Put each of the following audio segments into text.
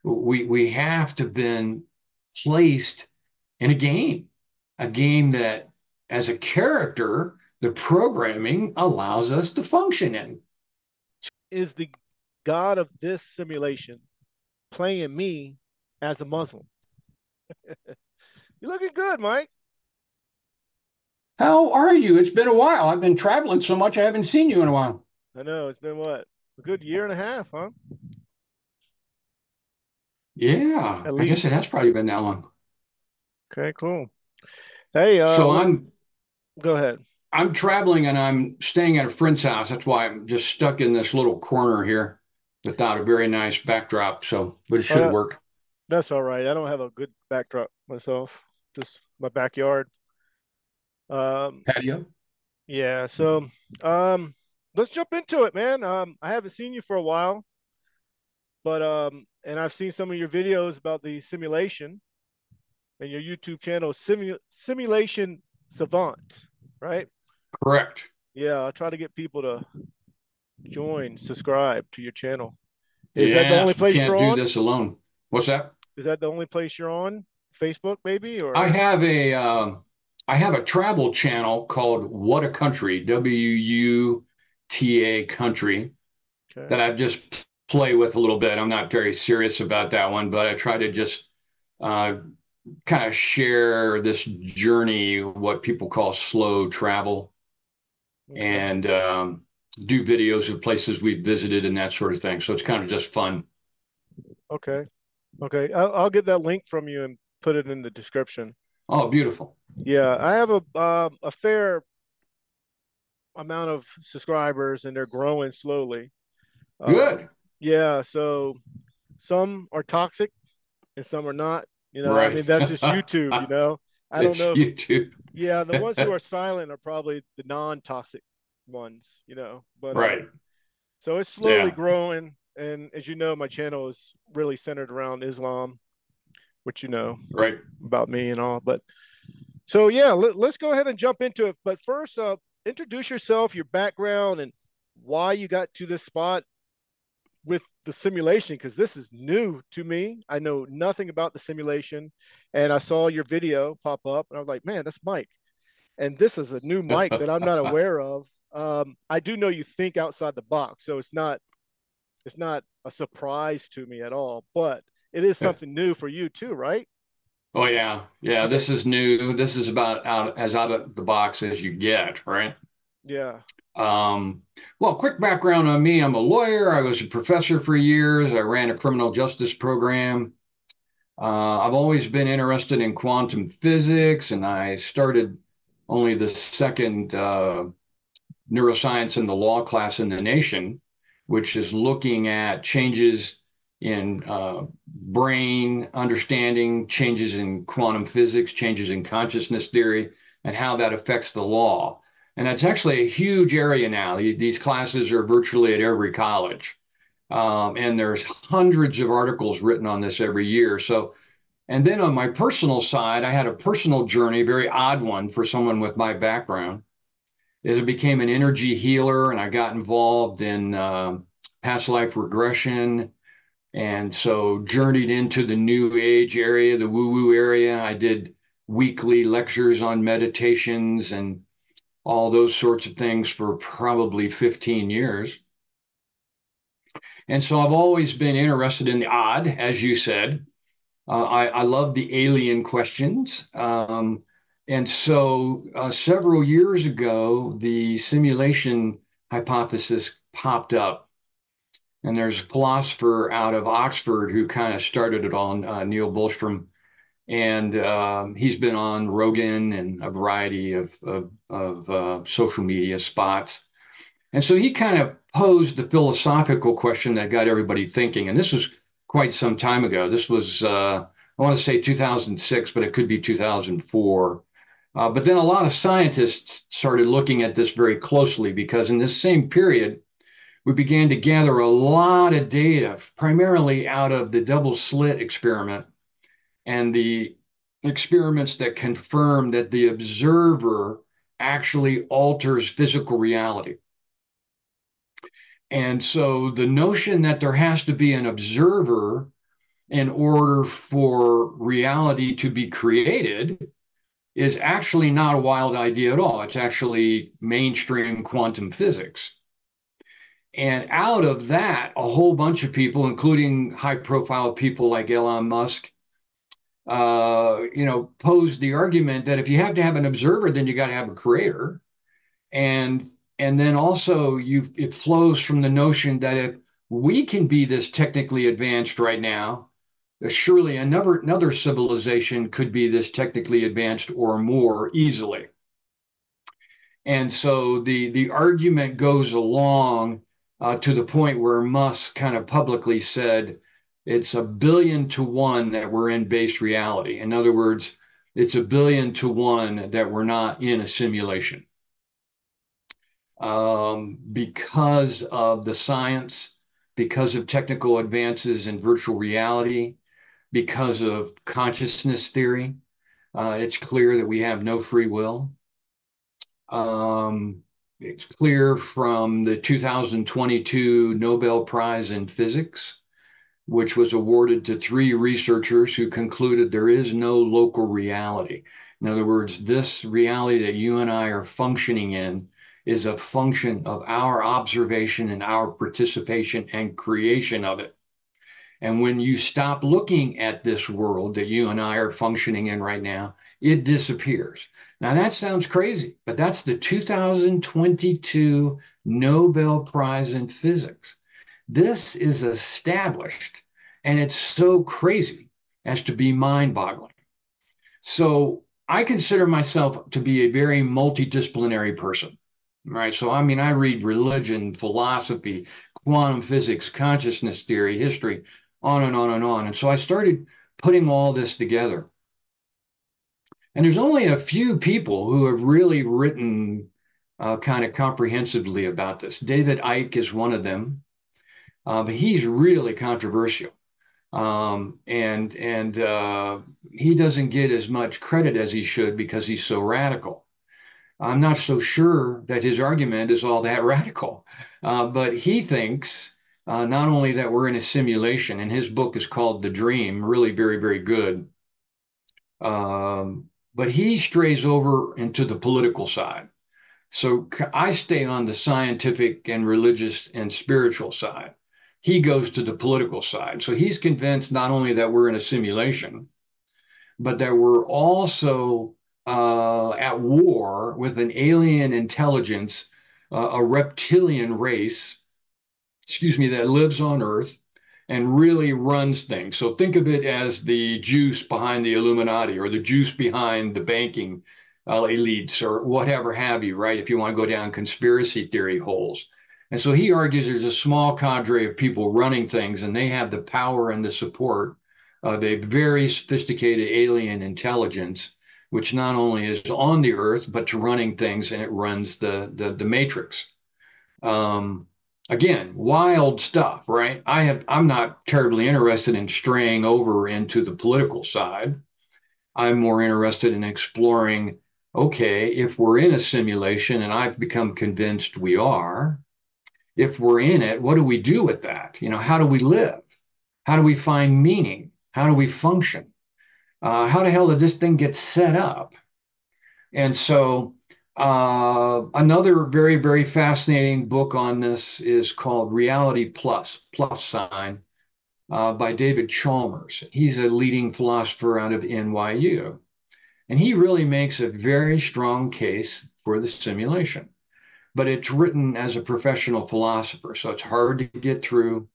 we have to been placed in a game that, as a character, the programming allows us to function in. Is the God of this simulation playing me as a Muslim? You're looking good, Mike. How are you? It's been a while. I've been traveling so much, I haven't seen you in a while. I know it's been what, a good year and a half, huh? Yeah, At I guess it least. has probably been that long. Okay, cool. Hey, So go ahead. I'm traveling and I'm staying at a friend's house. That's why I'm just stuck in this little corner here without a very nice backdrop. So, but it Oh, should work. that's all right. I don't have a good backdrop myself, just my backyard. Um, Patio. yeah. So, um, let's jump into it, man. I haven't seen you for a while, but and I've seen some of your videos about the simulation and your YouTube channel, Simulation Savant, right? Correct. Yeah, I'll try to get people to subscribe to your channel. Is that the only Yes, we place can't you're do on? this alone. What's that? Is that the only place you're on? Facebook, maybe, I or have a I have a travel channel called What a Country, WUTA Country, okay, that I've just play with a little bit. I'm not very serious about that one, but I try to just uh, kind of share this journey, what people call slow travel, okay, and do videos of places we've visited and that sort of thing. So it's kind of just fun. okay, okay. I'll get that link from you and put it in the description. Oh, beautiful. Yeah, I have a fair amount of subscribers, and they're growing slowly. Good. Yeah, so some are toxic and some are not. I Right. mean, that's just YouTube. I don't It's know if, YouTube. yeah, the ones who are silent are probably the non-toxic ones. But Right. so it's slowly Yeah. growing, and as you know, my channel is really centered around Islam, which Right. about me and all. But so yeah, let's go ahead and jump into it. But first, introduce yourself, your background, and why you got to this spot with the simulation, because this is new to me. I know nothing about the simulation, and I saw your video pop up, and I was like, man, that's Mike, and this is a new Mike that I'm not aware of. I do know you think outside the box, so it's not a surprise to me at all, but it is something new for you too, right? Oh yeah. Yeah, Okay. this is new. This is about out of the box as you get, right? Yeah. Um, well, quick background on me. I'm a lawyer. I was a professor for years. I ran a criminal justice program. I've always been interested in quantum physics, and I started only the second neuroscience in the law class in the nation, which is looking at changes in brain understanding, changes in quantum physics, changes in consciousness theory, and how that affects the law. And that's actually a huge area now. These classes are virtually at every college. And there's hundreds of articles written on this every year. So, and then on my personal side, I had a personal journey, a very odd one for someone with my background, as I became an energy healer and I got involved in past life regression. And so journeyed into the new age area, the woo woo area. I did weekly lectures on meditations and all those sorts of things for probably 15 years. And so I've always been interested in the odd, as you said. I love the alien questions. And so several years ago, the simulation hypothesis popped up. And there's a philosopher out of Oxford who kind of started it all, Neil Bostrom. And he's been on Rogan and a variety of social media spots. And so he kind of posed the philosophical question that got everybody thinking. And this was quite some time ago. This was, I want to say 2006, but it could be 2004. But then a lot of scientists started looking at this very closely because in this same period, we began to gather a lot of data, primarily out of the double slit experiment and the experiments that confirm that the observer actually alters physical reality. And so the notion that there has to be an observer in order for reality to be created is actually not a wild idea at all. It's actually mainstream quantum physics. And out of that, a whole bunch of people, including high profile people like Elon Musk, posed the argument that if you have to have an observer, then you got to have a creator. And and then also it flows from the notion that if we can be this technically advanced right now, surely another civilization could be this technically advanced or more easily. And so the argument goes along to the point where Musk kind of publicly said it's 1 billion to 1 that we're in base reality. In other words, it's 1 billion to 1 that we're not in a simulation because of the science, because of technical advances in virtual reality, because of consciousness theory. It's clear that we have no free will. It's clear from the 2022 Nobel Prize in Physics, which was awarded to 3 researchers who concluded there is no local reality. In other words, this reality that you and I are functioning in is a function of our observation and our participation and creation of it. And when you stop looking at this world that you and I are functioning in right now, it disappears. Now, that sounds crazy, but that's the 2022 Nobel Prize in Physics. This is established, and it's so crazy as to be mind boggling. So I consider myself to be a very multidisciplinary person, right? So, I mean, I read religion, philosophy, quantum physics, consciousness theory, history, on and on and on. And so I started putting all this together. And there's only a few people who have really written kind of comprehensively about this. David Icke is one of them, but he's really controversial. And he doesn't get as much credit as he should because he's so radical. I'm not so sure that his argument is all that radical, but he thinks not only that we're in a simulation, and his book is called The Dream, really very, very good, but he strays over into the political side. So I stay on the scientific and religious and spiritual side. He goes to the political side. So he's convinced not only that we're in a simulation, but that we're also at war with an alien intelligence, a reptilian race, excuse me, that lives on Earth and really runs things. So think of it as the juice behind the Illuminati or the juice behind the banking elites or whatever have you, right? If you want to go down conspiracy theory holes. And so he argues there's a small cadre of people running things and they have the power and the support of a very sophisticated alien intelligence, which not only is on the earth, but to running things and it runs the matrix. Um, Again, wild stuff, right? I'm not terribly interested in straying over into the political side. I'm more interested in exploring, okay, if we're in a simulation, and I've become convinced we are, if we're in it, what do we do with that? How do we live? How do we find meaning? How do we function? How the hell did this thing get set up? And so another very, very fascinating book on this is called Reality Plus, plus sign, by David Chalmers. He's a leading philosopher out of NYU. And he really makes a very strong case for the simulation. But it's written as a professional philosopher, so it's hard to get through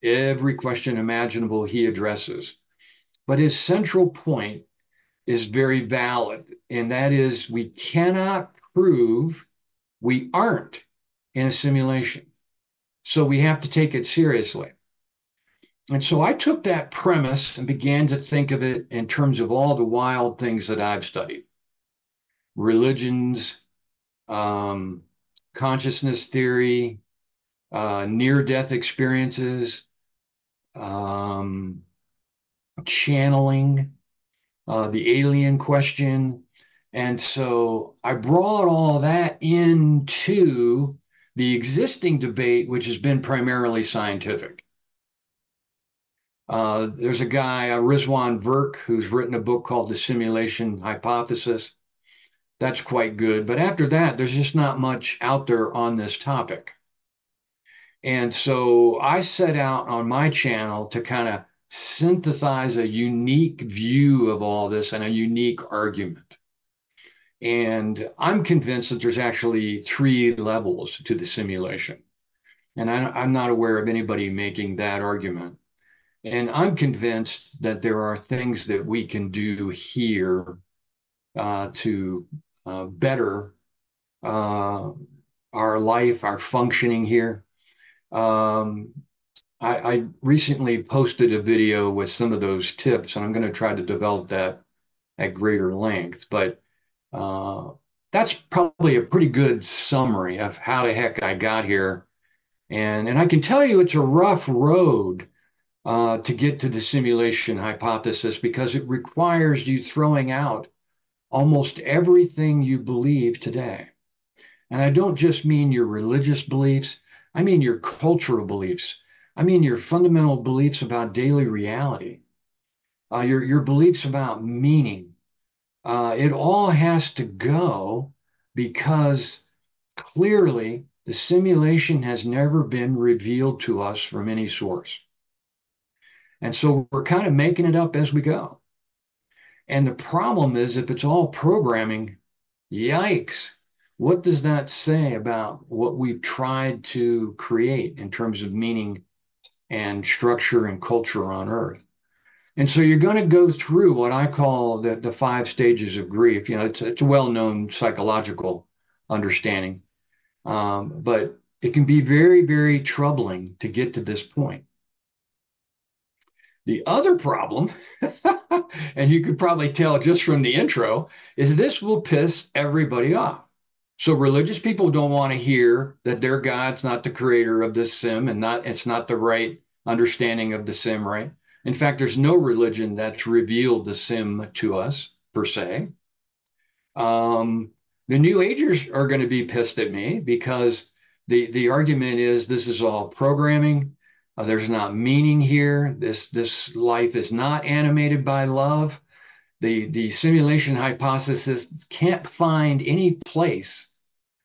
every question imaginable he addresses. But his central point is very valid, and that is we cannot prove we aren't in a simulation. So we have to take it seriously. And so I took that premise and began to think of it in terms of all the wild things that I've studied religions, um, consciousness theory, near death experiences, um, channeling, the alien question. And so I brought all that into the existing debate, which has been primarily scientific. There's a guy, Rizwan Virk, who's written a book called The Simulation Hypothesis. That's quite good. But after that, there's just not much out there on this topic. And so I set out on my channel to kind of synthesize a unique view of all this and a unique argument. And I'm convinced that there's actually three levels to the simulation. And I'm not aware of anybody making that argument. And I'm convinced that there are things that we can do here to better uh, our life, our functioning here. Um, I recently posted a video with some of those tips, and I'm going to try to develop that at greater length. But uh, that's probably a pretty good summary of how the heck I got here. And I can tell you it's a rough road to get to the simulation hypothesis because it requires you throwing out almost everything you believe today. And I don't just mean your religious beliefs, I mean your cultural beliefs. I mean your fundamental beliefs about daily reality, your beliefs about meaning. It all has to go because clearly the simulation has never been revealed to us from any source. And so we're kind of making it up as we go. And the problem is, if it's all programming, yikes, what does that say about what we've tried to create in terms of meaning and structure and culture on Earth? And so you're going to go through what I call the five stages of grief. You know, it's a well-known psychological understanding, but it can be very, very troubling to get to this point. The other problem, and you could probably tell just from the intro, is this will piss everybody off. So religious people don't want to hear that their God's not the creator of this sim and not it's not the right understanding of the sim, right? In fact, there's no religion that's revealed the sim to us per se. Um, the New Agers are going to be pissed at me because the argument is this is all programming. There's not meaning here. This life is not animated by love. The simulation hypothesis can't find any place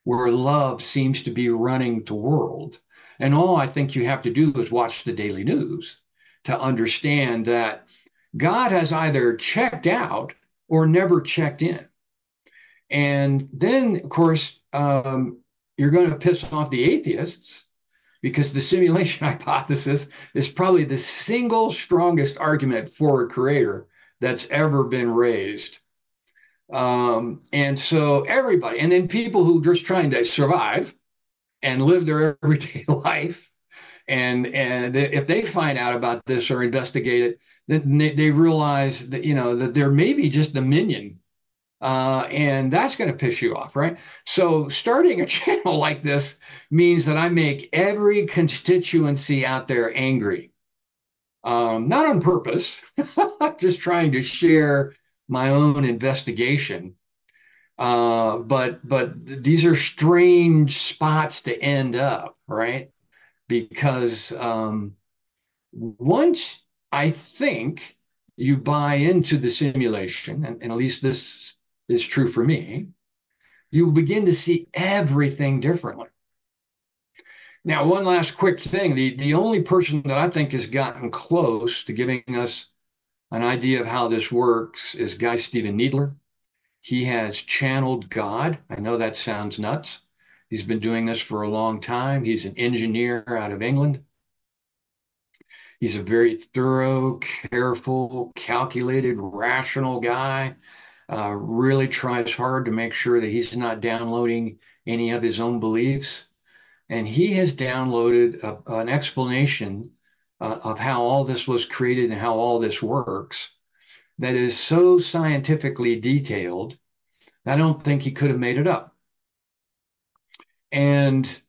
where love seems to be running the world. And all I think you have to do is watch the daily news to understand that God has either checked out or never checked in. And then, of course, you're going to piss off the atheists because the simulation hypothesis is probably the single strongest argument for a creator that's ever been raised. And so everybody, and then people who are just trying to survive and live their everyday life, and if they find out about this or investigate it, then they realize that that they're maybe just a minion, and that's going to piss you off, right? So starting a channel like this means that I make every constituency out there angry, not on purpose, just trying to share my own investigation. But these are strange spots to end up, right? Because once I think you buy into the simulation, and at least this is true for me, you begin to see everything differently. Now, one last quick thing. The only person that I think has gotten close to giving us an idea of how this works is Guy Stephen Needler. He has channeled God. I know that sounds nuts. He's been doing this for a long time. He's an engineer out of England. He's a very thorough, careful, calculated, rational guy. Really tries hard to make sure that he's not downloading any of his own beliefs. And he has downloaded an explanation of how all this was created and how all this works that is so scientifically detailed. I don't think he could have made it up. And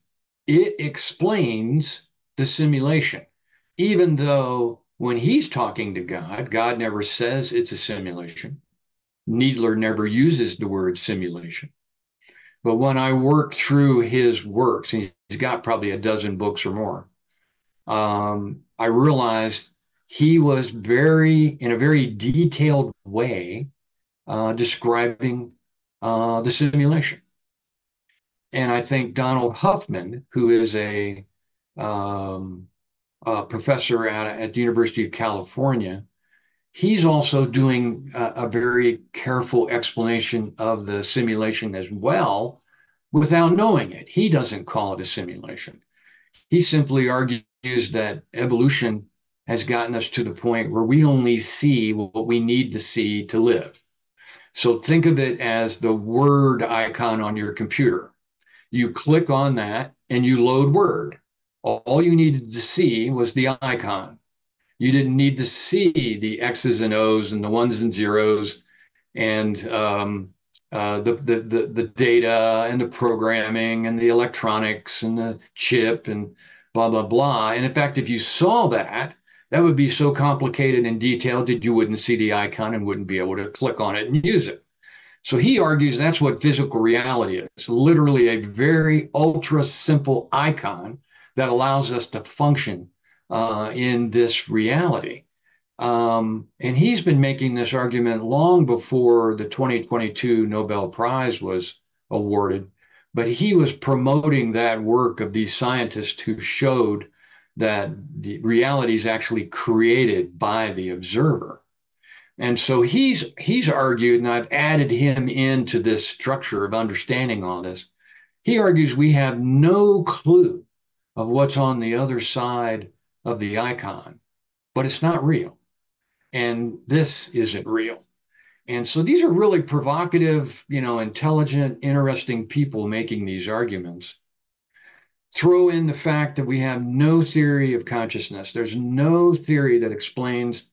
it explains the simulation, even though when he's talking to God, God never says it's a simulation. Needler never uses the word simulation. But when I work through his works, and he's got probably a dozen books or more, I realized he was in a very detailed way, describing the simulation. And I think Donald Huffman, who is um, a professor at the University of California, he's also doing a very careful explanation of the simulation as well without knowing it. He doesn't call it a simulation. He simply argues that evolution has gotten us to the point where we only see what we need to see to live. So think of it as the word icon on your computer. You click on that and you load Word. All you needed to see was the icon. You didn't need to see the X's and O's and the ones and zeros and the data and the programming and the electronics and the chip and blah, blah, blah. And in fact, if you saw that, that would be so complicated and detailed that you wouldn't see the icon and wouldn't be able to click on it and use it. So he argues that's what physical reality is, literally a very ultra simple icon that allows us to function in this reality. And he's been making this argument long before the 2022 Nobel Prize was awarded, but he was promoting that work of these scientists who showed that the reality is actually created by the observer. And so he's argued, and I've added him into this structure of understanding all this. He argues we have no clue of what's on the other side of the icon, but it's not real. And this isn't real. And so these are really provocative, intelligent, interesting people making these arguments. Throw in the fact that we have no theory of consciousness. There's no theory that explains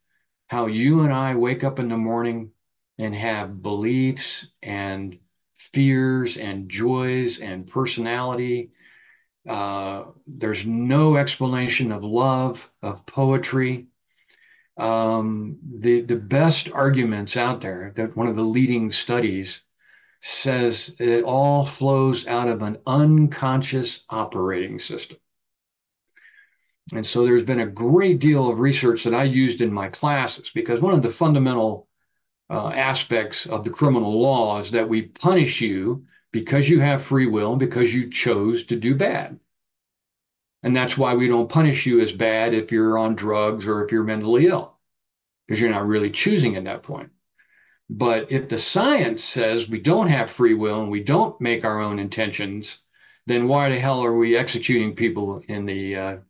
how you and I wake up in the morning and have beliefs and fears and joys and personality. There's no explanation of love, of poetry. The best arguments out there, that one of the leading studies says it all flows out of an unconscious operating system. And so there's been a great deal of research that I used in my classes, because one of the fundamental aspects of the criminal law is that we punish you because you have free will and because you chose to do bad. And that's why we don't punish you as bad if you're on drugs or if you're mentally ill, because you're not really choosing at that point. But if the science says we don't have free will and we don't make our own intentions, then why the hell are we executing people in the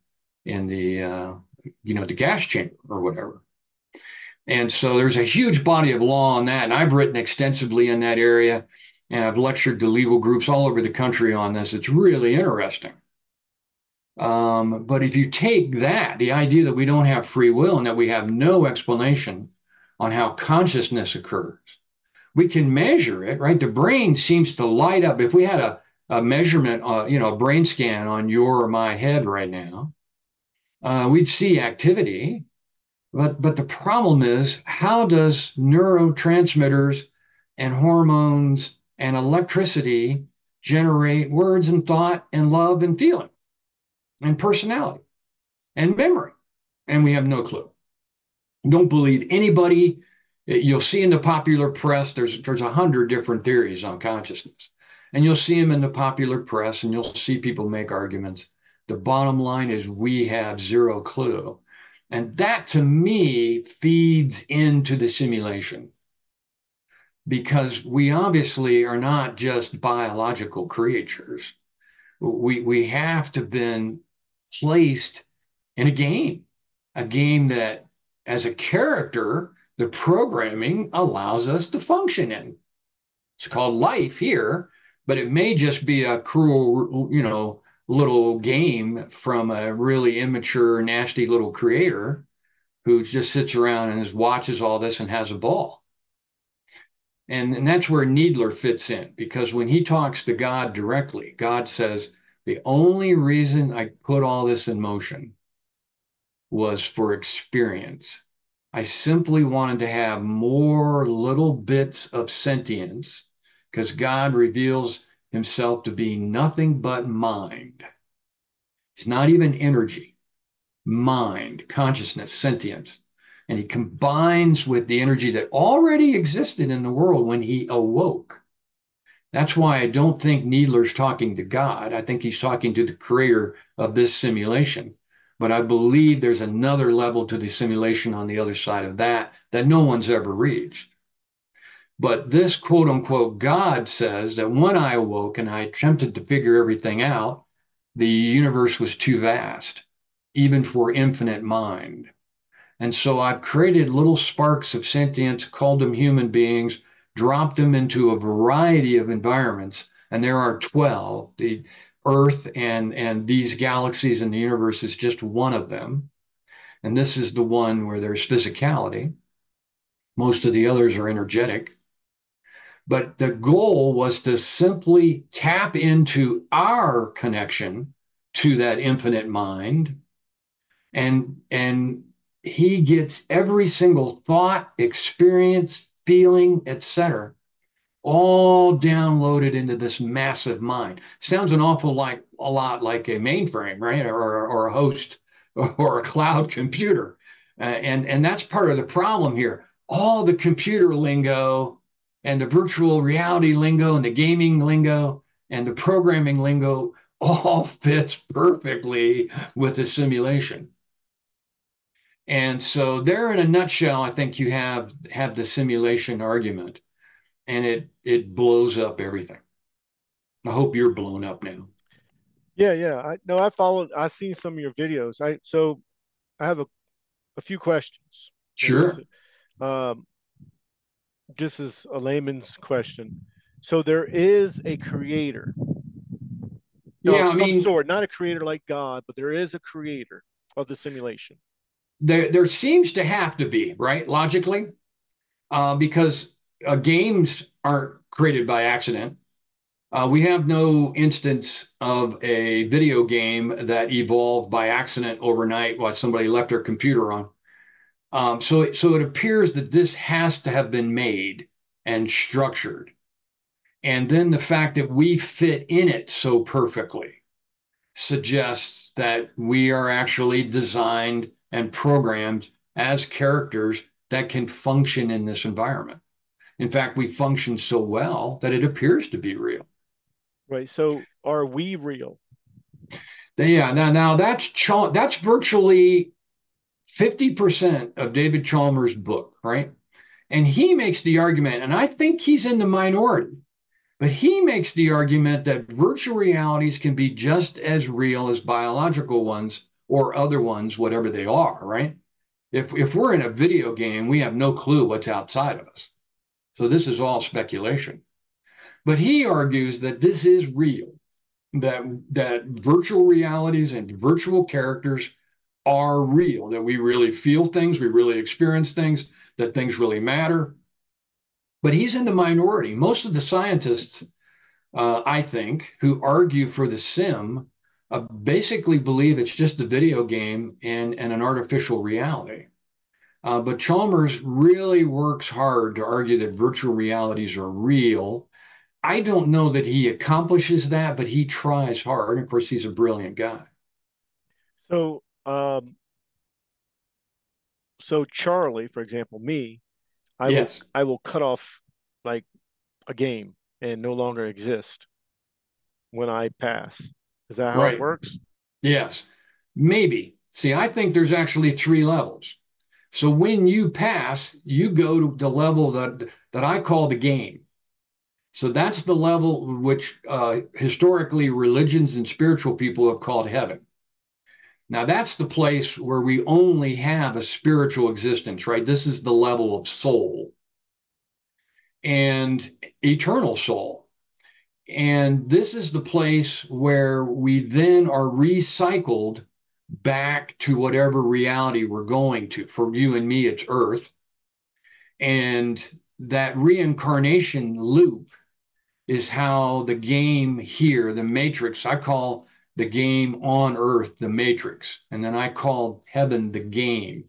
gas chamber or whatever? And so there's a huge body of law on that. And I've written extensively in that area, and I've lectured to legal groups all over the country on this. It's really interesting. But if you take that, the idea that we don't have free will and that we have no explanation on how consciousness occurs, we can measure it, right? The brain seems to light up. If we had a measurement, a brain scan on your or my head right now, we'd see activity. But the problem is, how does neurotransmitters and hormones and electricity generate words and thought and love and feeling and personality and memory? And we have no clue. Don't believe anybody. You'll see in the popular press, there's 100 different theories on consciousness. And you'll see them in the popular press and you'll see people make arguments. The bottom line is we have zero clue. And that to me feeds into the simulation, because we obviously are not just biological creatures. We have to have been placed in a game that, as a character, the programming allows us to function in. It's called life here, but it may just be a cruel, little game from a really immature, nasty little creator who just sits around and just watches all this and has a ball. And that's where Needler fits in, because when he talks to God directly, God says, the only reason I put all this in motion was for experience. I simply wanted to have more little bits of sentience, because God reveals himself to be nothing but mind. It's not even energy. mind, consciousness, sentience. And he combines with the energy that already existed in the world when he awoke. That's why I don't think Needler's talking to God. I think he's talking to the creator of this simulation. But I believe there's another level to the simulation on the other side of that that no one's ever reached. But this quote unquote God says that when I awoke and I attempted to figure everything out, the universe was too vast, even for infinite mind. And so I've created little sparks of sentience, called them human beings, dropped them into a variety of environments. And there are 12. The Earth and these galaxies in the universe is just one of them. And this is the one where there's physicality. Most of the others are energetic. But the goal was to simply tap into our connection to that infinite mind, and he gets every single thought, experience, feeling, etc., all downloaded into this massive mind. Sounds an awful like a lot like a mainframe, right? Or a host or a cloud computer. And that's part of the problem here. All the computer lingo and the virtual reality lingo and the gaming lingo and the programming lingo all fits perfectly with the simulation. And so there in a nutshell, I think you have the simulation argument, and it blows up everything. I hope you're blown up now. Yeah, yeah. I no, I followed. I seen some of your videos. I have a few questions, and this Sure. um just as a layman's question. So there is a creator Yeah, of I some mean, sort, not a creator like God, but there is a creator of the simulation. there seems to have to be, right? Logically, because games aren't created by accident. We have no instance of a video game that evolved by accident overnight while somebody left their computer on. So it appears that this has to have been made and structured. And then the fact that we fit in it so perfectly suggests that we are actually designed and programmed as characters that can function in this environment. In fact, we function so well that it appears to be real. Right. So are we real? Yeah, now that's virtually 50% of David Chalmers' book, right? And he makes the argument, and I think he's in the minority, but he makes the argument that virtual realities can be just as real as biological ones or other ones, whatever they are, right? If we're in a video game, we have no clue what's outside of us. So this is all speculation. But he argues that this is real, that virtual realities and virtual characters are real, that we really feel things, we really experience things, that things really matter. But he's in the minority. Most of the scientists, I think, who argue for the sim basically believe it's just a video game and an artificial reality. But Chalmers really works hard to argue that virtual realities are real. I don't know that he accomplishes that, but he tries hard. And of course, he's a brilliant guy. So so Charlie, for example, me, Yes, I will cut off like a game and no longer exist when I pass. Is that how it right. works? Yes, maybe. See, I think there's actually three levels. So when you pass, you go to the level that I call the game. So that's the level which historically religions and spiritual people have called heaven. Now that's the place where we only have a spiritual existence, right? This is the level of soul and eternal soul. And this is the place where we then are recycled back to whatever reality we're going to. For you and me, it's Earth. And that reincarnation loop is how the game here, the Matrix, I call the game on Earth the Matrix. And then I call heaven the game.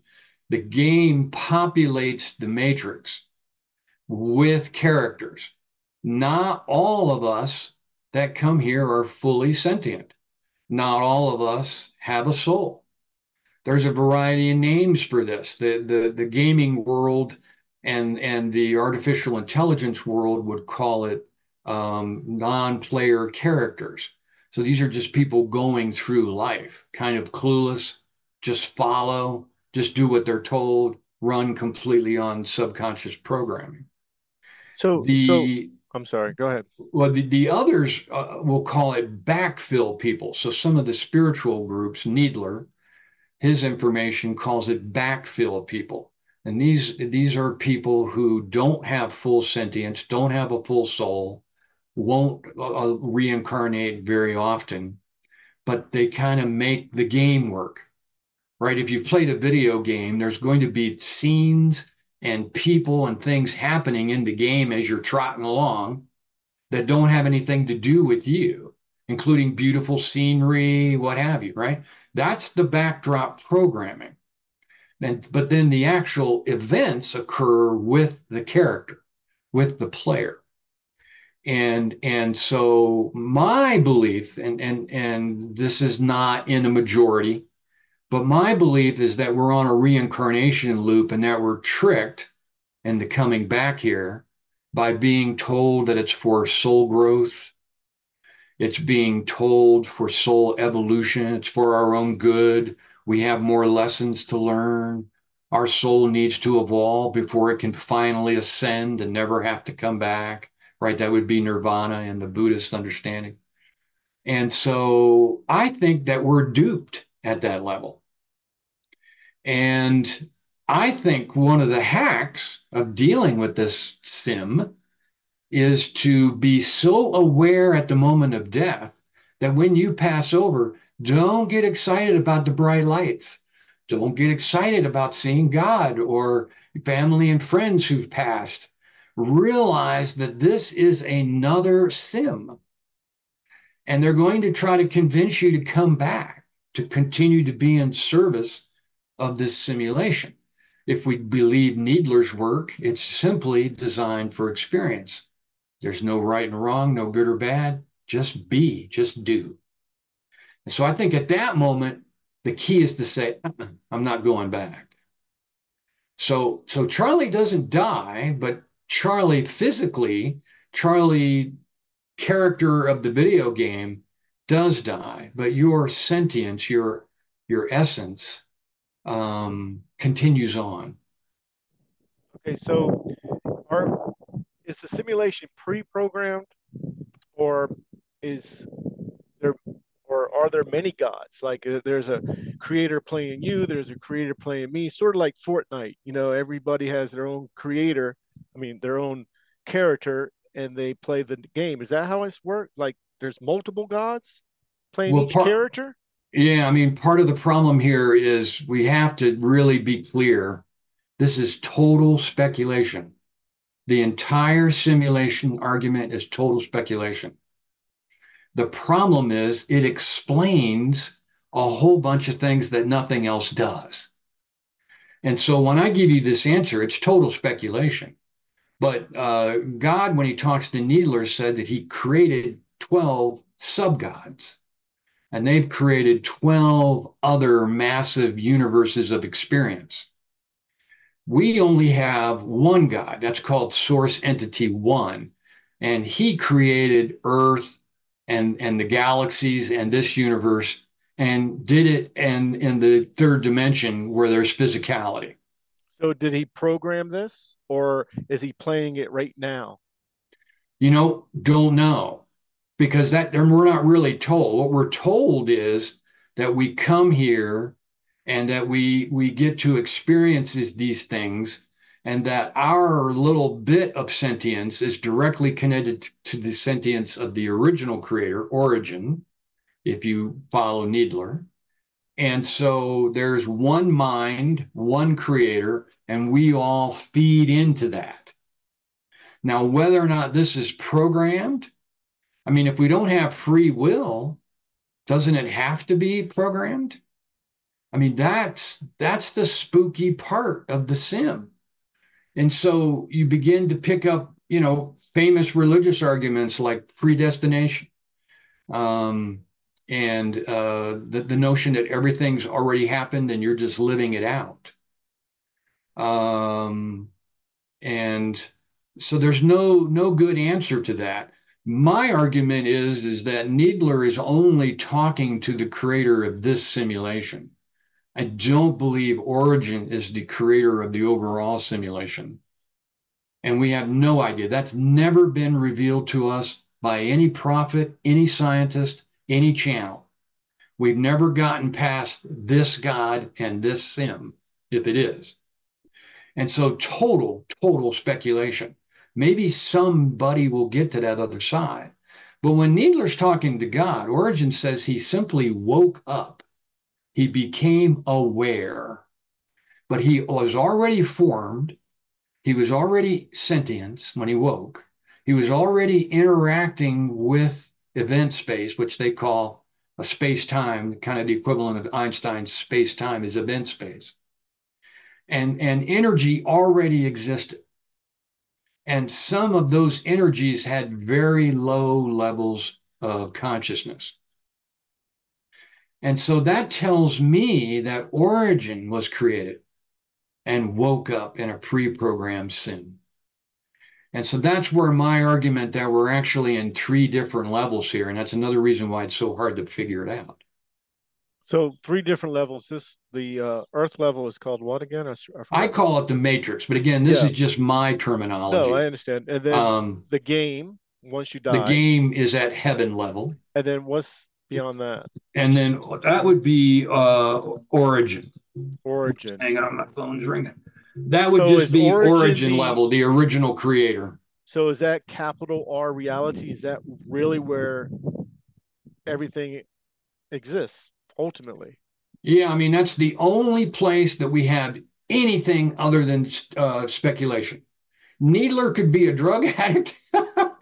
The game populates the Matrix with characters. Not all of us that come here are fully sentient. Not all of us have a soul. There's a variety of names for this. The gaming world and the artificial intelligence world would call it non-player characters. So these are just people going through life, kind of clueless, just follow, just do what they're told, run completely on subconscious programming. So The I'm sorry. Go ahead. well, the others will call it backfill people. So some of the spiritual groups, Needler, his information calls it backfill people. And these are people who don't have full sentience, don't have a full soul, won't reincarnate very often, but they kind of make the game work, right? If you've played a video game, there's going to be scenes and people and things happening in the game as you're trotting along that don't have anything to do with you, including beautiful scenery, what have you, right? That's the backdrop programming. But then the actual events occur with the character, with the player. And so my belief, and this is not in a majority, but my belief is that we're on a reincarnation loop and that we're tricked into coming back here by being told that it's for soul growth. It's being told for soul evolution. It's for our own good. We have more lessons to learn. Our soul needs to evolve before it can finally ascend and never have to come back, right? That would be nirvana in the Buddhist understanding. And so I think that we're duped at that level. And I think one of the hacks of dealing with this sim is to be so aware at the moment of death that when you pass over, don't get excited about the bright lights. Don't get excited about seeing God or family and friends who've passed. Realize that this is another sim, and they're going to try to convince you to come back, to continue to be in service of this simulation. If we believe Needler's work, it's simply designed for experience. There's no right and wrong, no good or bad. Just be, just do. And so I think at that moment, the key is to say, I'm not going back. So Charlie doesn't die, but Charlie physically, Charlie character of the video game does die, but your sentience, your essence continues on. Okay, so are is the simulation pre-programmed, or is there, or are there many gods? Like there's a creator playing you, there's a creator playing me, sort of like Fortnite. You know, everybody has their own creator. I mean, their own character, and they play the game. Is that how it's worked? Like there's multiple gods playing Well, each character? yeah, I mean, part of the problem here is we have to really be clear. This is total speculation. The entire simulation argument is total speculation. The problem is it explains a whole bunch of things that nothing else does. And so when I give you this answer, it's total speculation. But God, when he talks to Needler, said that he created 12 subgods, and they've created 12 other massive universes of experience. We only have one God, that's called Source Entity One, and he created Earth and the galaxies and this universe and did it in the third dimension where there's physicality. So did he program this, or is he playing it right now? Don't know because that we're not really told. What we're told is that we come here and that we get to experiences these things and that our little bit of sentience is directly connected to the sentience of the original creator, Origin, if you follow Needler. And so there's one mind, one creator, and we all feed into that. Now, whether or not this is programmed, I mean, if we don't have free will, doesn't it have to be programmed? I mean, that's the spooky part of the sim. And so you begin to pick up, famous religious arguments like predestination. Um, and the notion that everything's already happened and you're just living it out. Um, and so there's no good answer to that. My argument is that Needler is only talking to the creator of this simulation. I don't believe Origin is the creator of the overall simulation. And we have no idea. That's never been revealed to us by any prophet, any scientist, any channel. We've never gotten past this God and this sim, if it is. And so total speculation. Maybe somebody will get to that other side. But when Needler's talking to God, Origin says he simply woke up. He became aware, but he was already formed. He was already sentient when he woke. He was already interacting with event space, which they call a space time, kind of the equivalent of Einstein's space time is event space. And energy already existed. And some of those energies had very low levels of consciousness. And so that tells me that Origin was created and woke up in a pre-programmed sim. And so that's where my argument that we're actually in three different levels here. And that's another reason why it's so hard to figure it out. So three different levels. The Earth level is called what again? I I forgot. call it the matrix, but again, this Yeah. is just my No, I terminology. understand. And then Um, the game once you the die, game is at heaven level. and then what's beyond that? And then that would be origin. Origin. Hang on, my phone's ringing. That would So just is be origin origin the level, the original creator. so is that capital R reality? Is that really where everything exists ultimately? Yeah, I mean, that's the only place that we have anything other than speculation. Needler could be a drug addict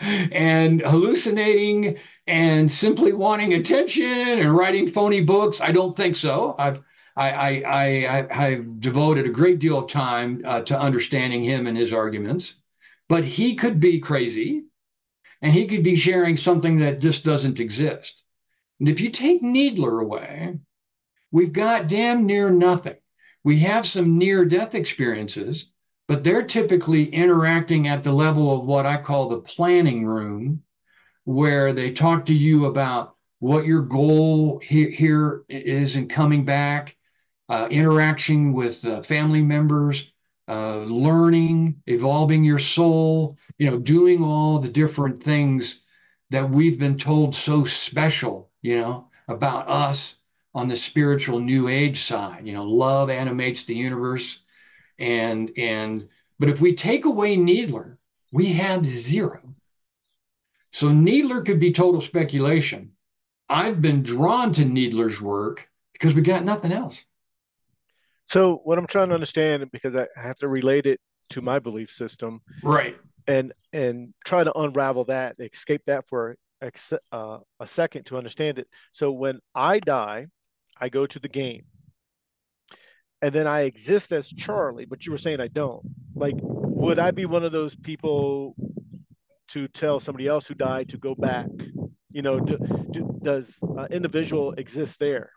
and hallucinating and simply wanting attention and writing phony books. I don't think so. I've devoted a great deal of time to understanding him and his arguments, but he could be crazy and he could be sharing something that just doesn't exist. And if you take Needler away, we've got damn near nothing. We have some near death experiences, but they're typically interacting at the level of what I call the planning room, where they talk to you about what your goal here is in coming back, interaction with family members, learning, evolving your soul, doing all the different things that we've been told so special, about us on the spiritual new age side. Love animates the universe. And but if we take away Needler, we have zero. So Needler could be total speculation. I've been drawn to Needler's work because we got nothing else. So what I'm trying to understand, because I have to relate it to my belief system, Right. and try to unravel that, escape that for a second to understand it. So when I die, I go to the game, and then I exist as Charlie. But you were saying I don't. Like, would I be one of those people to tell somebody else who died to go back? Does individual exist there,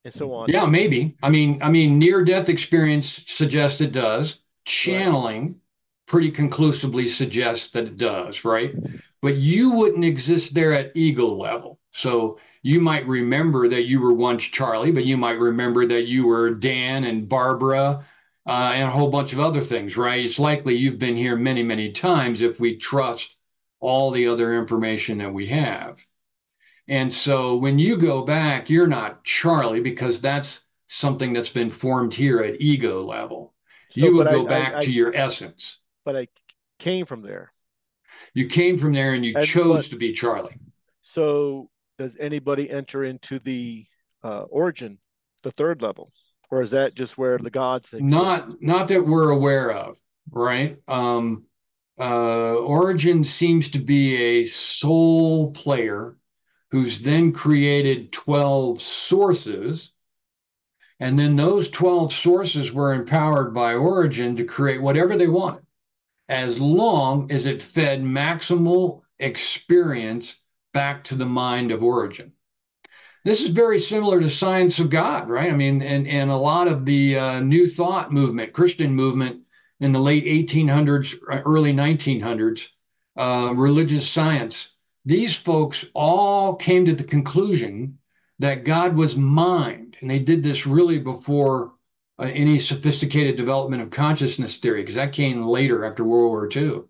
and so on? Yeah, maybe. I mean, near-death experience suggests it does. Right. Channeling pretty conclusively suggests that it does, right? But you wouldn't exist there at ego level. So you might remember that you were once Charlie, but you might remember that you were Dan and Barbara, and a whole bunch of other things, right? It's likely you've been here many, many times if we trust all the other information that we have. And so when you go back, you're not Charlie because that's something that's been formed here at ego level. So, You but would I, go I, back I to your essence. but I came from there, You came from there and you and but chose to be Charlie. so does anybody enter into the origin, the third level, or is that just where the gods exist? Not that we're aware of, right? Origin seems to be a sole player who's then created 12 sources. And then those 12 sources were empowered by Origin to create whatever they wanted, as long as it fed maximal experience back to the mind of Origin. This is very similar to Science of God, right? I mean, and a lot of the New Thought movement, Christian movement in the late 1800s, early 1900s, religious science. These folks all came to the conclusion that God was mind, and they did this really before any sophisticated development of consciousness theory, because that came later after World War II.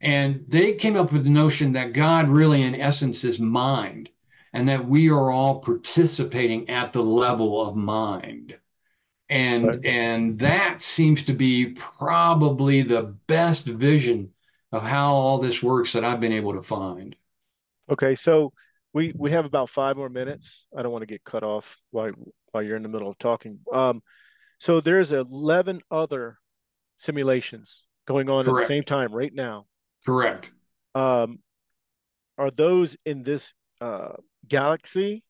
And they came up with the notion that God really, in essence, is mind, and that we are all participating at the level of mind. Right. And that seems to be probably the best vision of how all this works that I've been able to find. Okay, so we have about 5 more minutes. I don't want to get cut off while you're in the middle of talking. So there's 11 other simulations going on at the same Correct. time right now. Correct. Um, are those in this uh, galaxy,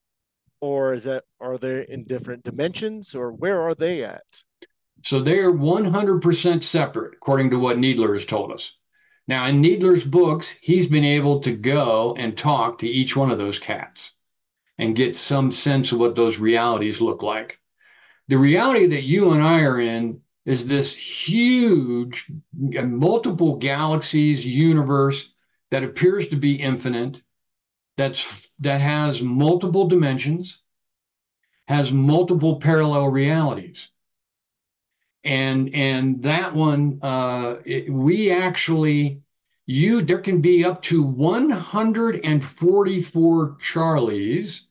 or are they in different dimensions, or where are they at? So they're 100% separate, according to what Needler has told us. Now, in Needler's books, he's been able to go and talk to each one of those cats and get some sense of what those realities look like. The reality that you and I are in is this huge, multiple galaxies universe that appears to be infinite, that has multiple dimensions, has multiple parallel realities. And that one, we actually, there can be up to 144 Charlies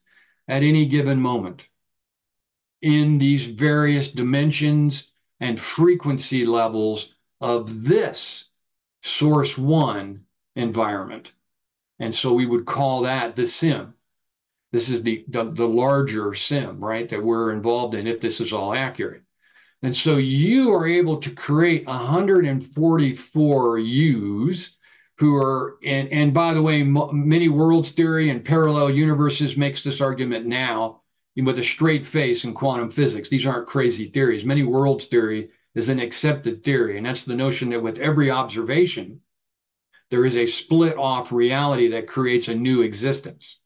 at any given moment in these various dimensions and frequency levels of this source one environment. And so we would call that the sim. This is the larger sim, right, that we're involved in if this is all accurate. And so you are able to create 144 U's who are, and by the way, many worlds theory and parallel universes makes this argument now with a straight face in quantum physics. These aren't crazy theories. Many worlds theory is an accepted theory, and that's the notion that with every observation, there is a split off reality that creates a new existence.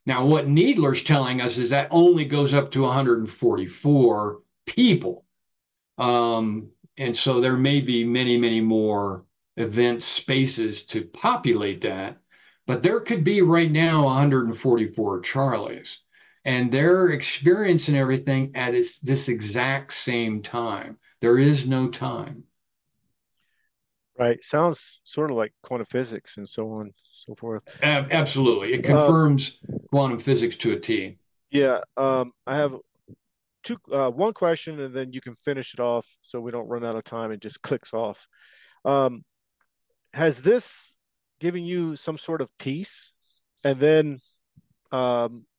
Now, what Needler's telling us is that only goes up to 144 people. And so there may be many, many more event spaces to populate that, but there could be right now 144 Charlies, and they're experiencing everything at this exact same time. There is no time. Right. Sounds sort of like quantum physics and so on, so forth. Absolutely. It Um, confirms quantum physics to a T. yeah. I have one question, and then you can finish it off so we don't run out of time and just clicks off. Um, has this given you some sort of peace? And then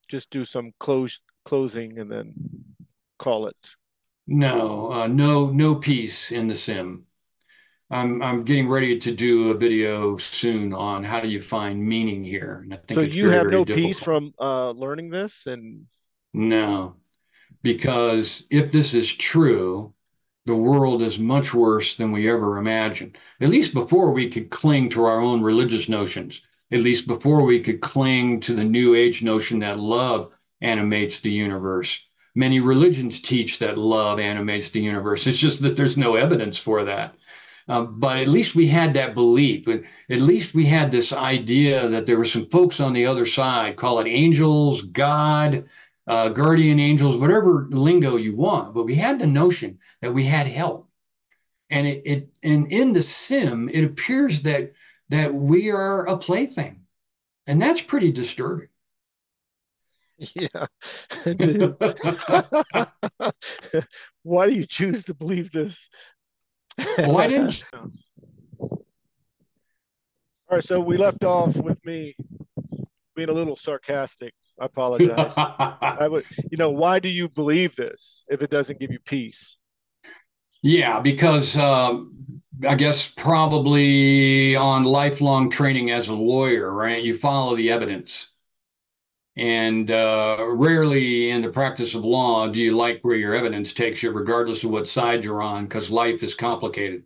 just do some closing and then call it. No, no peace in the sim. I'm getting ready to do a video soon on how do you find meaning here, and I So think it's you very, have very no peace difficult. from learning this, and No, because if this is true, the world is much worse than we ever imagined. At least before we could cling to our own religious notions, at least before we could cling to the New Age notion that love animates the universe. Many religions teach that love animates the universe. It's just that there's no evidence for that. But at least we had that belief. At least we had this idea that there were some folks on the other side, call it angels, God, guardian angels, whatever lingo you want. But we had the notion that we had help. And in the sim, it appears that we are a plaything. And that's pretty disturbing. yeah. Why do you choose to believe this? Oh, I All didn't. right, so we left off with me being a little sarcastic. I apologize. I would, why do you believe this if it doesn't give you peace? Yeah, because I guess probably on lifelong training as a lawyer, right? You follow the evidence. And rarely in the practice of law do you like where your evidence takes you, regardless of what side you're on, because life is complicated.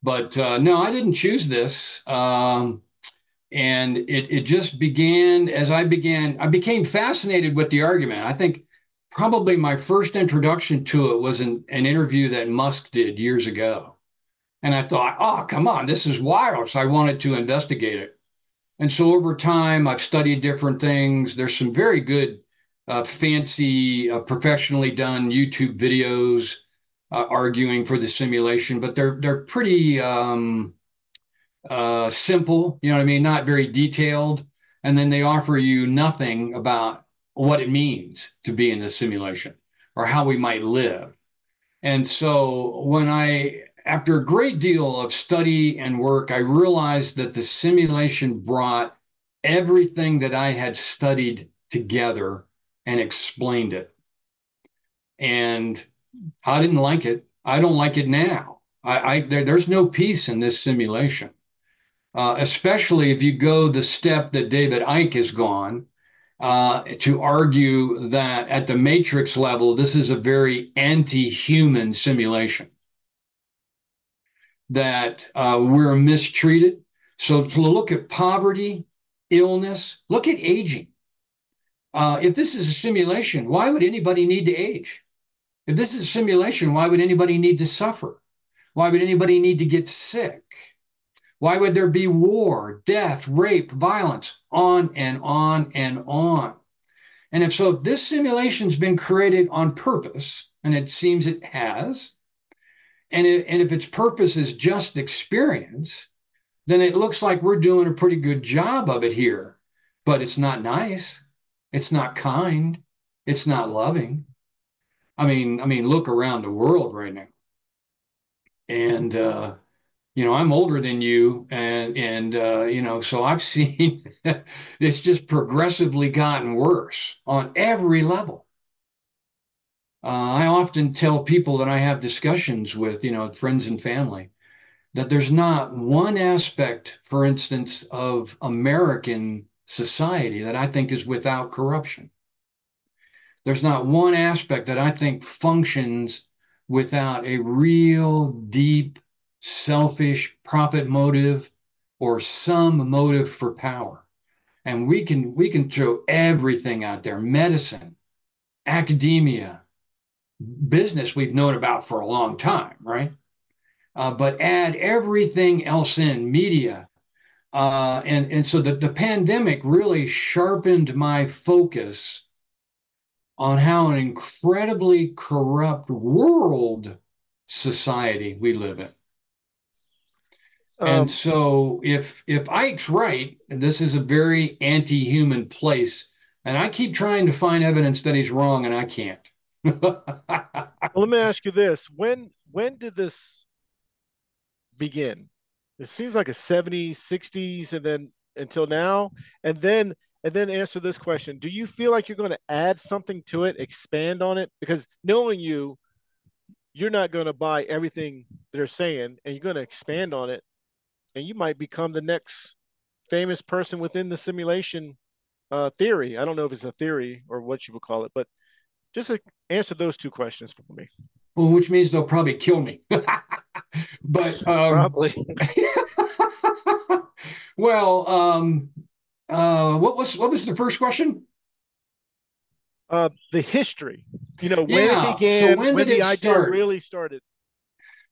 But no, I didn't choose this. And it just began as I became fascinated with the argument. I think probably my first introduction to it was an interview that Musk did years ago. And I thought, oh, come on, this is wild. So I wanted to investigate it. And so over time, I've studied different things. There's some very good, fancy, professionally done YouTube videos arguing for the simulation, but they're pretty simple. You know what I mean? Not very detailed. And then they offer you nothing about what it means to be in a simulation or how we might live. And so after a great deal of study and work, I realized that the simulation brought everything that I had studied together and explained it. And I didn't like it. I don't like it now. There's no peace in this simulation, especially if you go the step that David Icke has gone to argue that at the matrix level, this is a very anti-human simulation, that we're mistreated. So to look at poverty, illness, look at aging. If this is a simulation, why would anybody need to age? If this is a simulation, why would anybody need to suffer? Why would anybody need to get sick? Why would there be war, death, rape, violence, on and on and on? And if this simulation's been created on purpose, and it seems it has, and if its purpose is just experience, then it looks like we're doing a pretty good job of it here. But it's not nice. It's not kind. It's not loving. I mean, look around the world right now. And I'm older than you, and so I've seen it's just progressively gotten worse on every level. I often tell people that I have discussions with, friends and family, that there's not one aspect, for instance, of American society that I think is without corruption. There's not one aspect that I think functions without a real deep, selfish profit motive or some motive for power. And we can throw everything out there, medicine, academia, business we've known about for a long time, right? But add everything else in, media. And so the pandemic really sharpened my focus on how an incredibly corrupt world society we live in. And Um, so if Ike's right, this is a very anti-human place, and I keep trying to find evidence that he's wrong, and I can't. let me ask you this: when did this begin? It seems like a 70s, 60s, and then until now, and then answer this question: do you feel like you're going to add something to it, expand on it? Because knowing you, you're not going to buy everything they're saying, and you're going to expand on it, and you might become the next famous person within the simulation theory. I don't know if it's a theory or what you would call it, but just answer those two questions for me. Well, which means they'll probably kill me. But Probably. well, what was the first question? The history, when it Yeah. So began, when when did the it idea start? really started.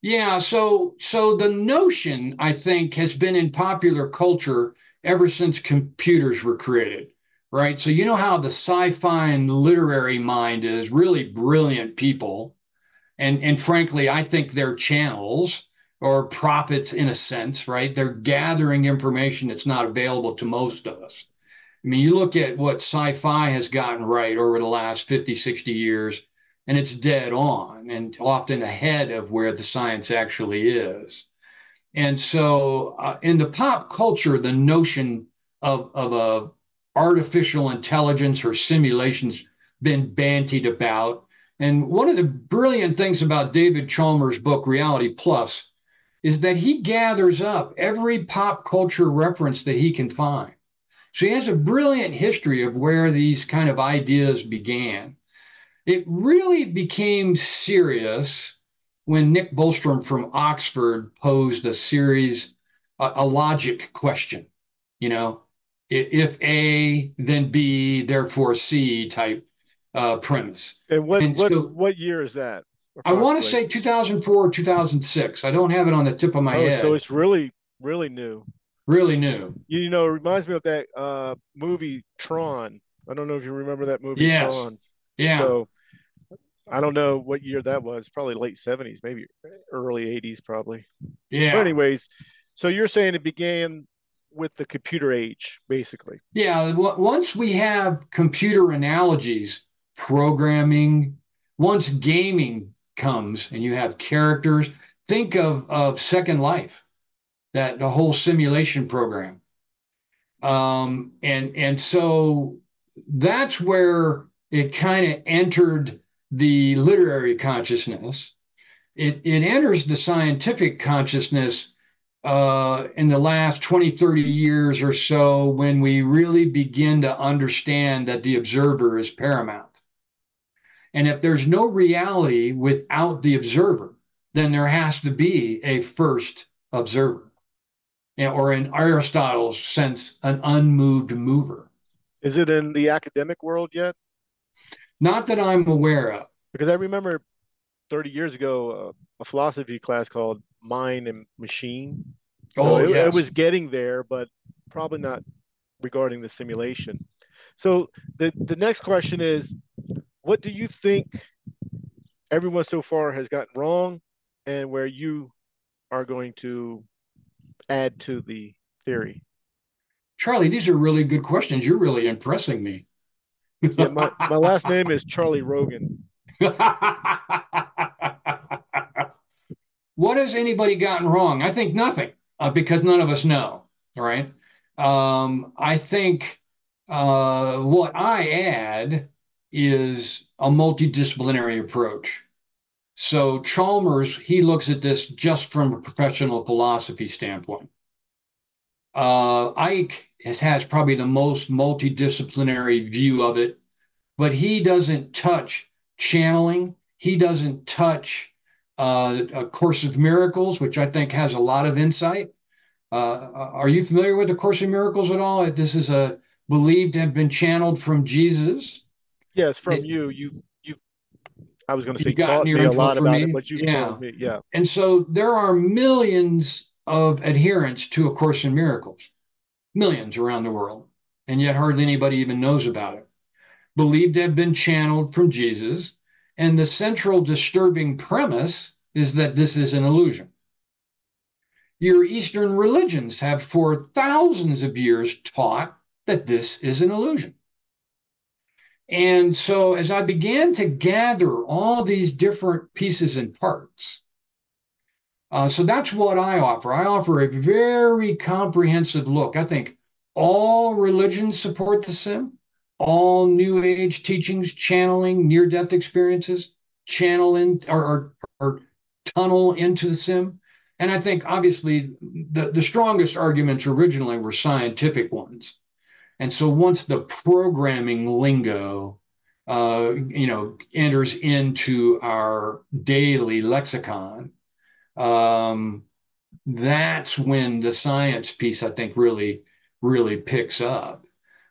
Yeah. So the notion, I think, has been in popular culture ever since computers were created, right? So you know how the sci-fi and literary mind is, really brilliant people, and frankly, I think they're channels or prophets in a sense, right? They're gathering information that's not available to most of us. I mean, you look at what sci-fi has gotten right over the last 50, 60 years, and it's dead on and often ahead of where the science actually is. And so in the pop culture, the notion of a artificial intelligence or simulations been bantied about. And one of the brilliant things about David Chalmers' book, Reality Plus, is that he gathers up every pop culture reference that he can find. So he has a brilliant history of where these kind of ideas began. It really became serious when Nick Bostrom from Oxford posed a logic question. you know, if A, then B, therefore C type premise. And what And what so what year is that I want to approximately? say 2004 or 2006. I don't have it on the tip of my Oh, so head. it's really new. Really new. It reminds me of that movie Tron. I don't know if you remember that movie Yes. Tron. Yeah. So I don't know what year that was. Probably late 70s, maybe early 80s, probably. But Yeah. anyways, so you're saying it began with the computer age, basically. Yeah. Once we have computer analogies, programming, once gaming comes and you have characters, think of Second Life, that the whole simulation program. And so that's where it kind of entered the literary consciousness. It enters the scientific consciousness in the last 20, 30 years or so when we really begin to understand that the observer is paramount. And if there's no reality without the observer, then there has to be a first observer, or in Aristotle's sense, an unmoved mover. Is it in the academic world yet? Not that I'm aware of. Because I remember 30 years ago, a philosophy class called Mind and Machine. So Oh, it yes. was getting there, but probably not regarding the simulation. So the next question is, what do you think everyone so far has gotten wrong, and where you are going to add to the theory? Charlie, these are really good questions. You're really impressing me. Yeah, my last name is Charlie Rogan. What has anybody gotten wrong? I think nothing, because none of us know. All right. I think what I add is a multidisciplinary approach. So Chalmers, he looks at this just from a professional philosophy standpoint. Ike has probably the most multidisciplinary view of it, but he doesn't touch channeling. He doesn't touch A Course of Miracles, which I think has a lot of insight. Are you familiar with A Course in Miracles at all? This is a believed to have been channeled from Jesus. Yes, from It, you. I was going to say you've gotten taught your me a info lot from about it, me. but you've Yeah. told me, yeah. And so there are millions of adherents to A Course in Miracles, millions around the world, and yet hardly anybody even knows about it. Believed to have been channeled from Jesus. And the central disturbing premise is that this is an illusion. Your Eastern religions have for thousands of years taught that this is an illusion. And so, as I began to gather all these different pieces and parts, so that's what I offer. I offer a very comprehensive look. I think all religions support the sim, all New Age teachings, channeling near death experiences, channel in or tunnel into the sim. And I think obviously the strongest arguments originally were scientific ones. And so once the programming lingo, enters into our daily lexicon, um, that's when the science piece, I think, really picks up.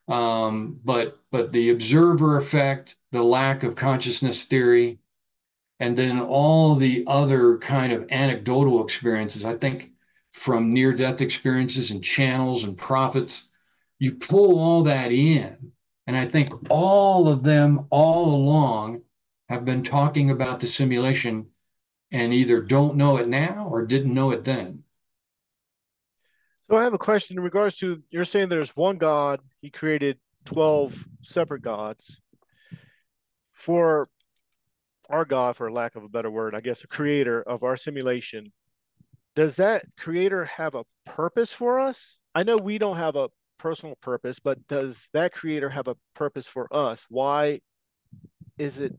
But the observer effect, the lack of consciousness theory, and then all the other kind of anecdotal experiences, I think, from near death experiences and channels and prophets, you pull all that in. And I think all of them all along have been talking about the simulation and either don't know it now or didn't know it then. So I have a question in regards to you're saying there's one God, he created 12 separate gods. For our God, for lack of a better word, I guess, the creator of our simulation, does that creator have a purpose for us? I know we don't have a personal purpose, but does that creator have a purpose for us? Why is it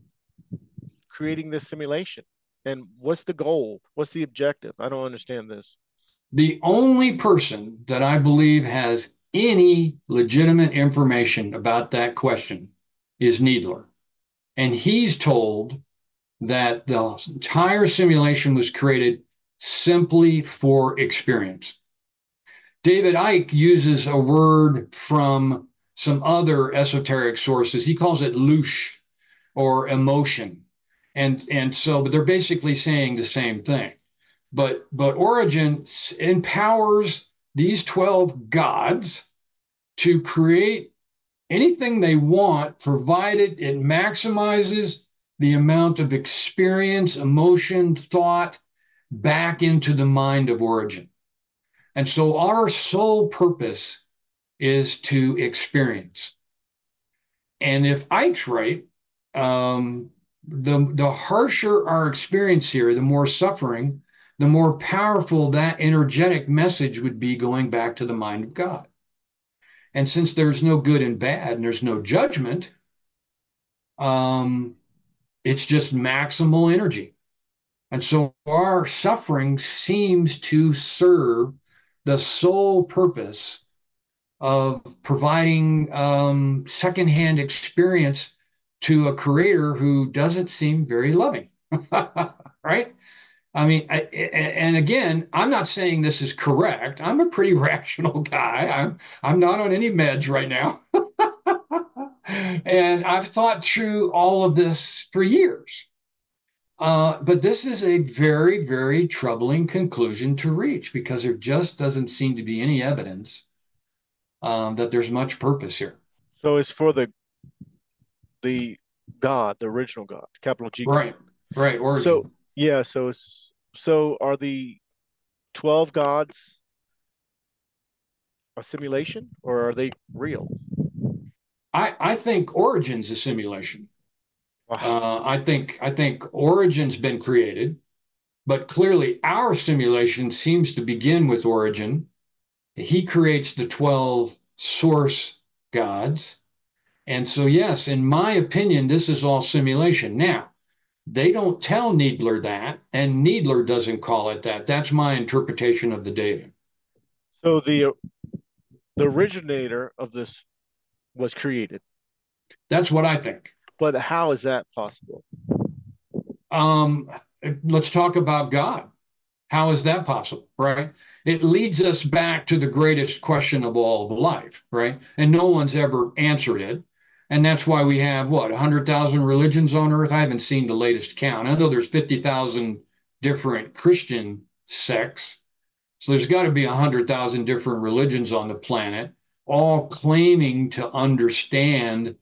creating this simulation? And what's the goal? What's the objective? I don't understand this. The only person that I believe has any legitimate information about that question is Needler. And he's told that the entire simulation was created simply for experience. David Icke uses a word from some other esoteric sources. He calls it loosh or emotion. And so, but they're basically saying the same thing. But Origin empowers these 12 gods to create anything they want, provided it maximizes the amount of experience, emotion, thought back into the mind of Origin. And so our sole purpose is to experience. And if Ike's right, the harsher our experience here, the more suffering, the more powerful that energetic message would be going back to the mind of God. And since there's no good and bad and there's no judgment, um, it's just maximal energy. And so our suffering seems to serve the sole purpose of providing secondhand experience to a creator who doesn't seem very loving. Right? I mean, and again, I'm not saying this is correct. I'm a pretty rational guy. I'm not on any meds right now. And I've thought through all of this for years. But this is a very, very troubling conclusion to reach because there just doesn't seem to be any evidence that there's much purpose here. So it's for the God, the original God, capital G God. Right, right, So origin. yeah, so are the 12 gods a simulation or are they real? I think origin's a simulation. Wow. I think origin's been created, but clearly our simulation seems to begin with origin. He creates the 12 source gods. And so, yes, in my opinion, this is all simulation. Now, they don't tell Needler that, and Needler doesn't call it that. That's my interpretation of the data. So the originator of this was created, That's what I think. but how is that possible? Um, let's talk about God. How is that possible, right? It leads us back to the greatest question of all of life, right? And no one's ever answered it. And that's why we have what, 100,000 religions on earth? I haven't seen the latest count. I know there's 50,000 different Christian sects. So there's got to be 100,000 different religions on the planet, all claiming to understand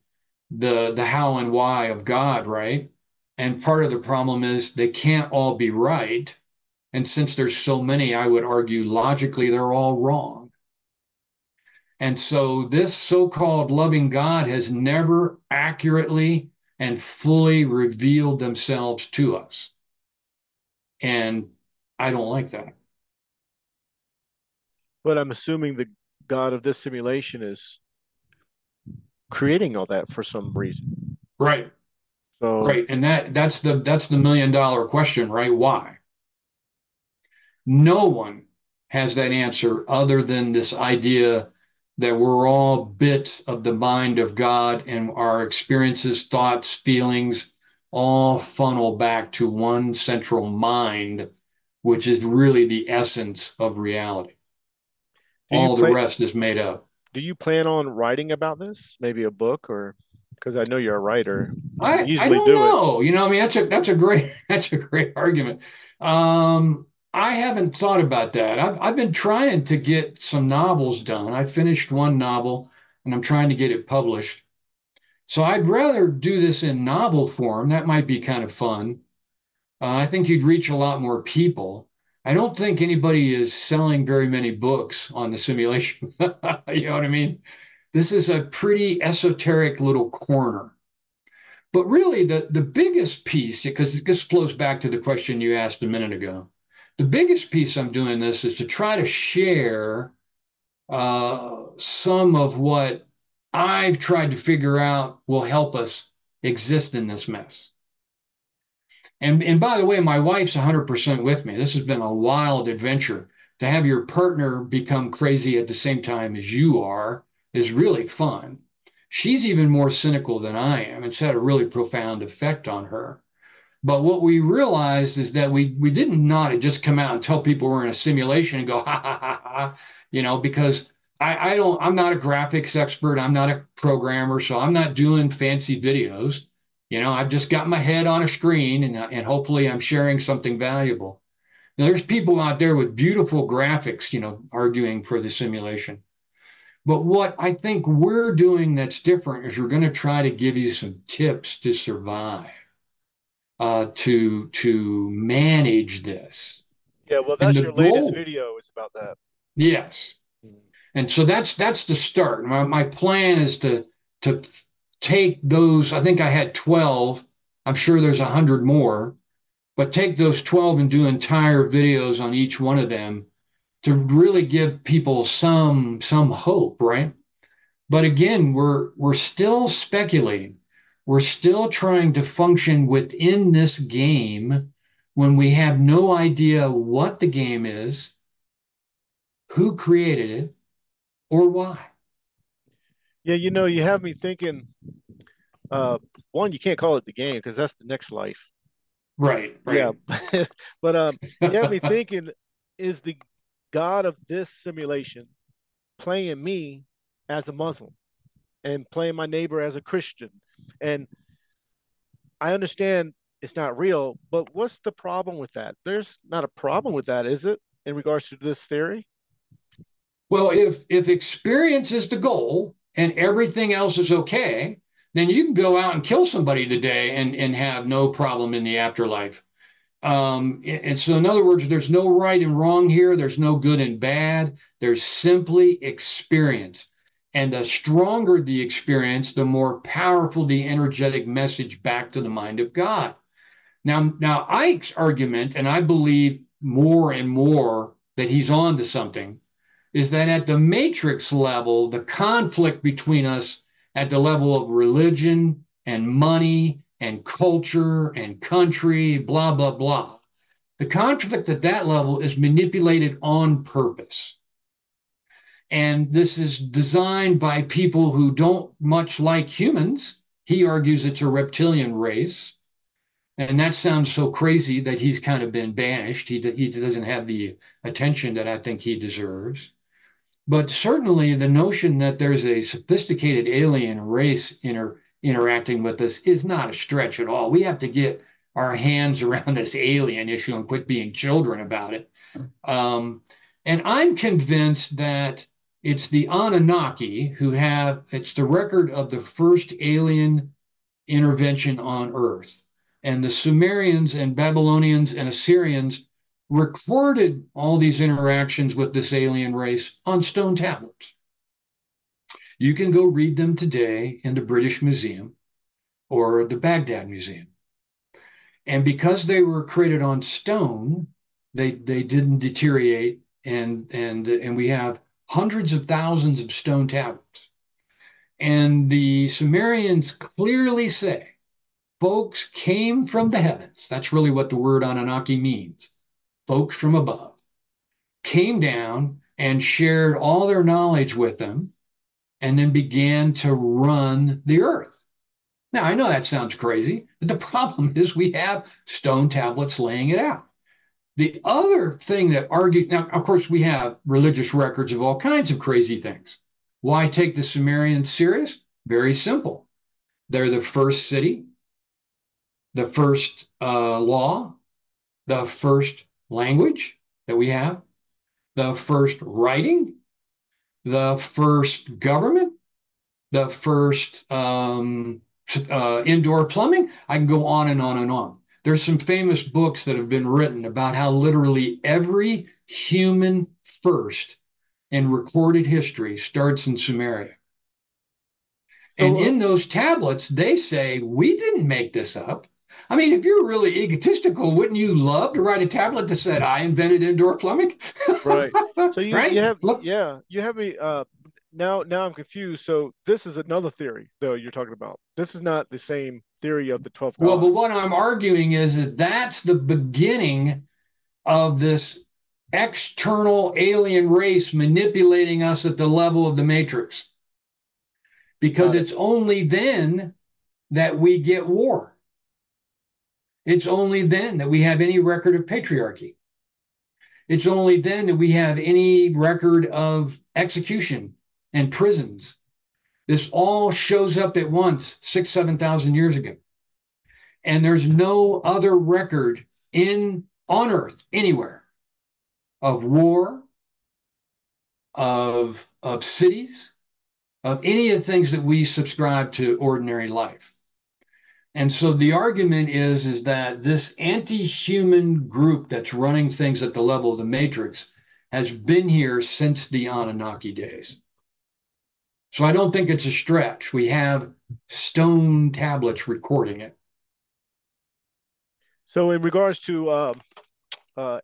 the how and why of God, right? And part of the problem is they can't all be right. And since there's so many, I would argue logically they're all wrong. And so this so-called loving God has never accurately and fully revealed themselves to us. And I don't like that. But I'm assuming the God of this simulation is creating all that for some reason. Right. So Right. And that's the $1 million question, right? Why? No one has that answer other than this idea that we're all bits of the mind of God and our experiences, thoughts, feelings all funnel back to one central mind, which is really the essence of reality. do you All the plan rest is made up. do you plan on writing about this? Maybe a book or because I know you're a writer. You can I easily don't do it. know. I mean that's a great that's a great argument. I haven't thought about that. I've been trying to get some novels done. I finished one novel and I'm trying to get it published. So I'd rather do this in novel form. That might be kind of fun. I think you'd reach a lot more people. I don't think anybody is selling very many books on the simulation. You know what I mean? This is a pretty esoteric little corner. But really, the biggest piece, because this flows back to the question you asked a minute ago, the biggest piece I'm doing this is to try to share some of what I've tried to figure out will help us exist in this mess. And by the way, my wife's 100% with me. This has been a wild adventure. To have your partner become crazy at the same time as you are is really fun. She's even more cynical than I am. It's had a really profound effect on her. But what we realized is that we didn't not just come out and tell people we're in a simulation and go, ha, ha, ha, because I'm not a graphics expert. I'm not a programmer, so I'm not doing fancy videos. I've just got my head on a screen and hopefully I'm sharing something valuable. Now, there's people out there with beautiful graphics, arguing for the simulation. But what I think we're doing that's different is we're going to try to give you some tips to survive, to manage this. Yeah, well, And that's the your latest goal, video is about that. yes. And so that's the start. My plan is to take those. I think I had 12. I'm sure there's 100 more, but take those 12 and do entire videos on each one of them to really give people some hope, right? But again, we're still speculating. We're still trying to function within this game when we have no idea what the game is, who created it, or why. Yeah, you have me thinking. Uh, One, you can't call it the game because that's the next life. Right, Yeah, right. but you have me thinking: is the God of this simulation playing me as a Muslim and playing my neighbor as a Christian? And I understand it's not real, but what's the problem with that? There's not a problem with that, is it, in regards to this theory? Well, if experience is the goal and everything else is okay, then you can go out and kill somebody today and have no problem in the afterlife. And so, in other words, there's no right and wrong here. There's no good and bad. There's simply experience. And the stronger the experience, the more powerful the energetic message back to the mind of God. Now Ike's argument, and I believe more and more that he's on to something, is that at the matrix level, the conflict between us at the level of religion and money and culture and country, blah, blah, blah. The conflict at that level is manipulated on purpose. And this is designed by people who don't much like humans. He argues it's a reptilian race. And that sounds so crazy that he's kind of been banished. He doesn't have the attention that I think he deserves. But certainly the notion that there's a sophisticated alien race interacting with us is not a stretch at all. We have to get our hands around this alien issue and quit being children about it. Um, and I'm convinced that it's the Anunnaki it's the record of the first alien intervention on Earth. And the Sumerians and Babylonians and Assyrians recorded all these interactions with this alien race on stone tablets. You can go read them today in the British Museum or the Baghdad Museum. And because they were created on stone, they didn't deteriorate, and we have hundreds of thousands of stone tablets. And the Sumerians clearly say folks came from the heavens. That's really what the word Anunnaki means. Folks from above came down and shared all their knowledge with them and then began to run the earth. Now, I know that sounds crazy, but the problem is we have stone tablets laying it out. The other thing that argues, now, of course, we have religious records of all kinds of crazy things. Why take the Sumerians serious? Very simple. They're the first city, the first law, the first language that we have, the first writing, the first government, the first indoor plumbing. I can go on and on and on. There's some famous books that have been written about how literally every human first in recorded history starts in Sumeria. And So, in those tablets, they say, we didn't make this up. I mean, if you're really egotistical, wouldn't you love to write a tablet that said, I invented indoor plumbing? right. So you Right? have, Look, yeah, you have me now I'm confused. So this is another theory though you're talking about. This is not the same theory of the 12 well, but what gods. I'm arguing is that that's the beginning of this external alien race manipulating us at the level of the matrix, because Got it. it's only then that we get war. It's only then that we have any record of patriarchy. It's only then that we have any record of execution and prisons. This all shows up at once 7,000 years ago. And there's no other record in on earth anywhere of war, of cities, of any of the things that we subscribe to ordinary life. And so the argument is that this anti-human group that's running things at the level of the Matrix has been here since the Anunnaki days. So I don't think it's a stretch. We have stone tablets recording it. So, in regards to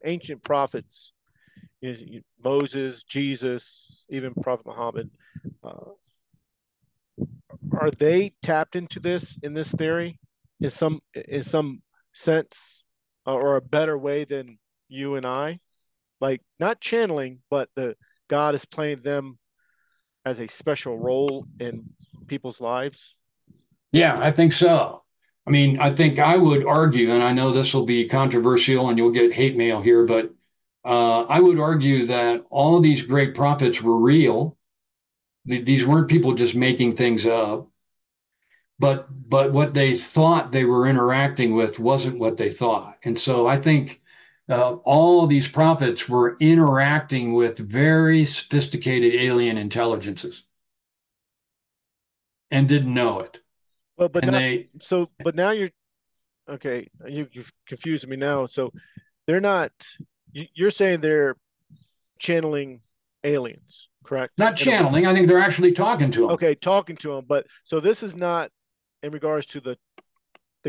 ancient prophets, Moses, Jesus, even Prophet Muhammad, uh, are they tapped into this in this theory in some sense, or a better way than you and I? Like not channeling, but the God is playing them as a special role in people's lives. Yeah, I think so. I mean, I think I would argue, and I know this will be controversial and you'll get hate mail here, but I would argue that all of these great prophets were real. These weren't people just making things up, but what they thought they were interacting with wasn't what they thought. And so I think all of these prophets were interacting with very sophisticated alien intelligences and didn't know it. But And not they, so. But now you're okay. You've confused me now. So they're not. You're saying they're channeling aliens, correct? not In a way. channeling, I think they're actually talking to them. Okay, talking to them. But so this is not in regards to the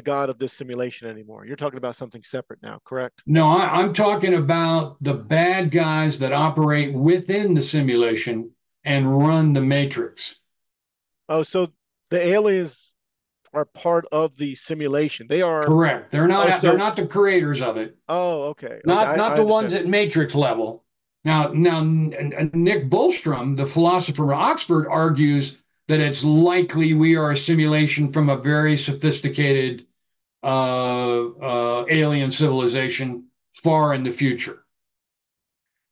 god of this simulation anymore. You're talking about something separate now, correct? No, I'm talking about the bad guys that operate within the simulation and run the matrix. Oh, so the aliens are part of the simulation. They are. Correct. Oh, They're so. not the creators of it. Oh, okay. Okay, Not I the ones understand. at matrix level. Now Nick Bostrom, the philosopher from Oxford, argues that it's likely we are a simulation from a very sophisticated alien civilization far in the future.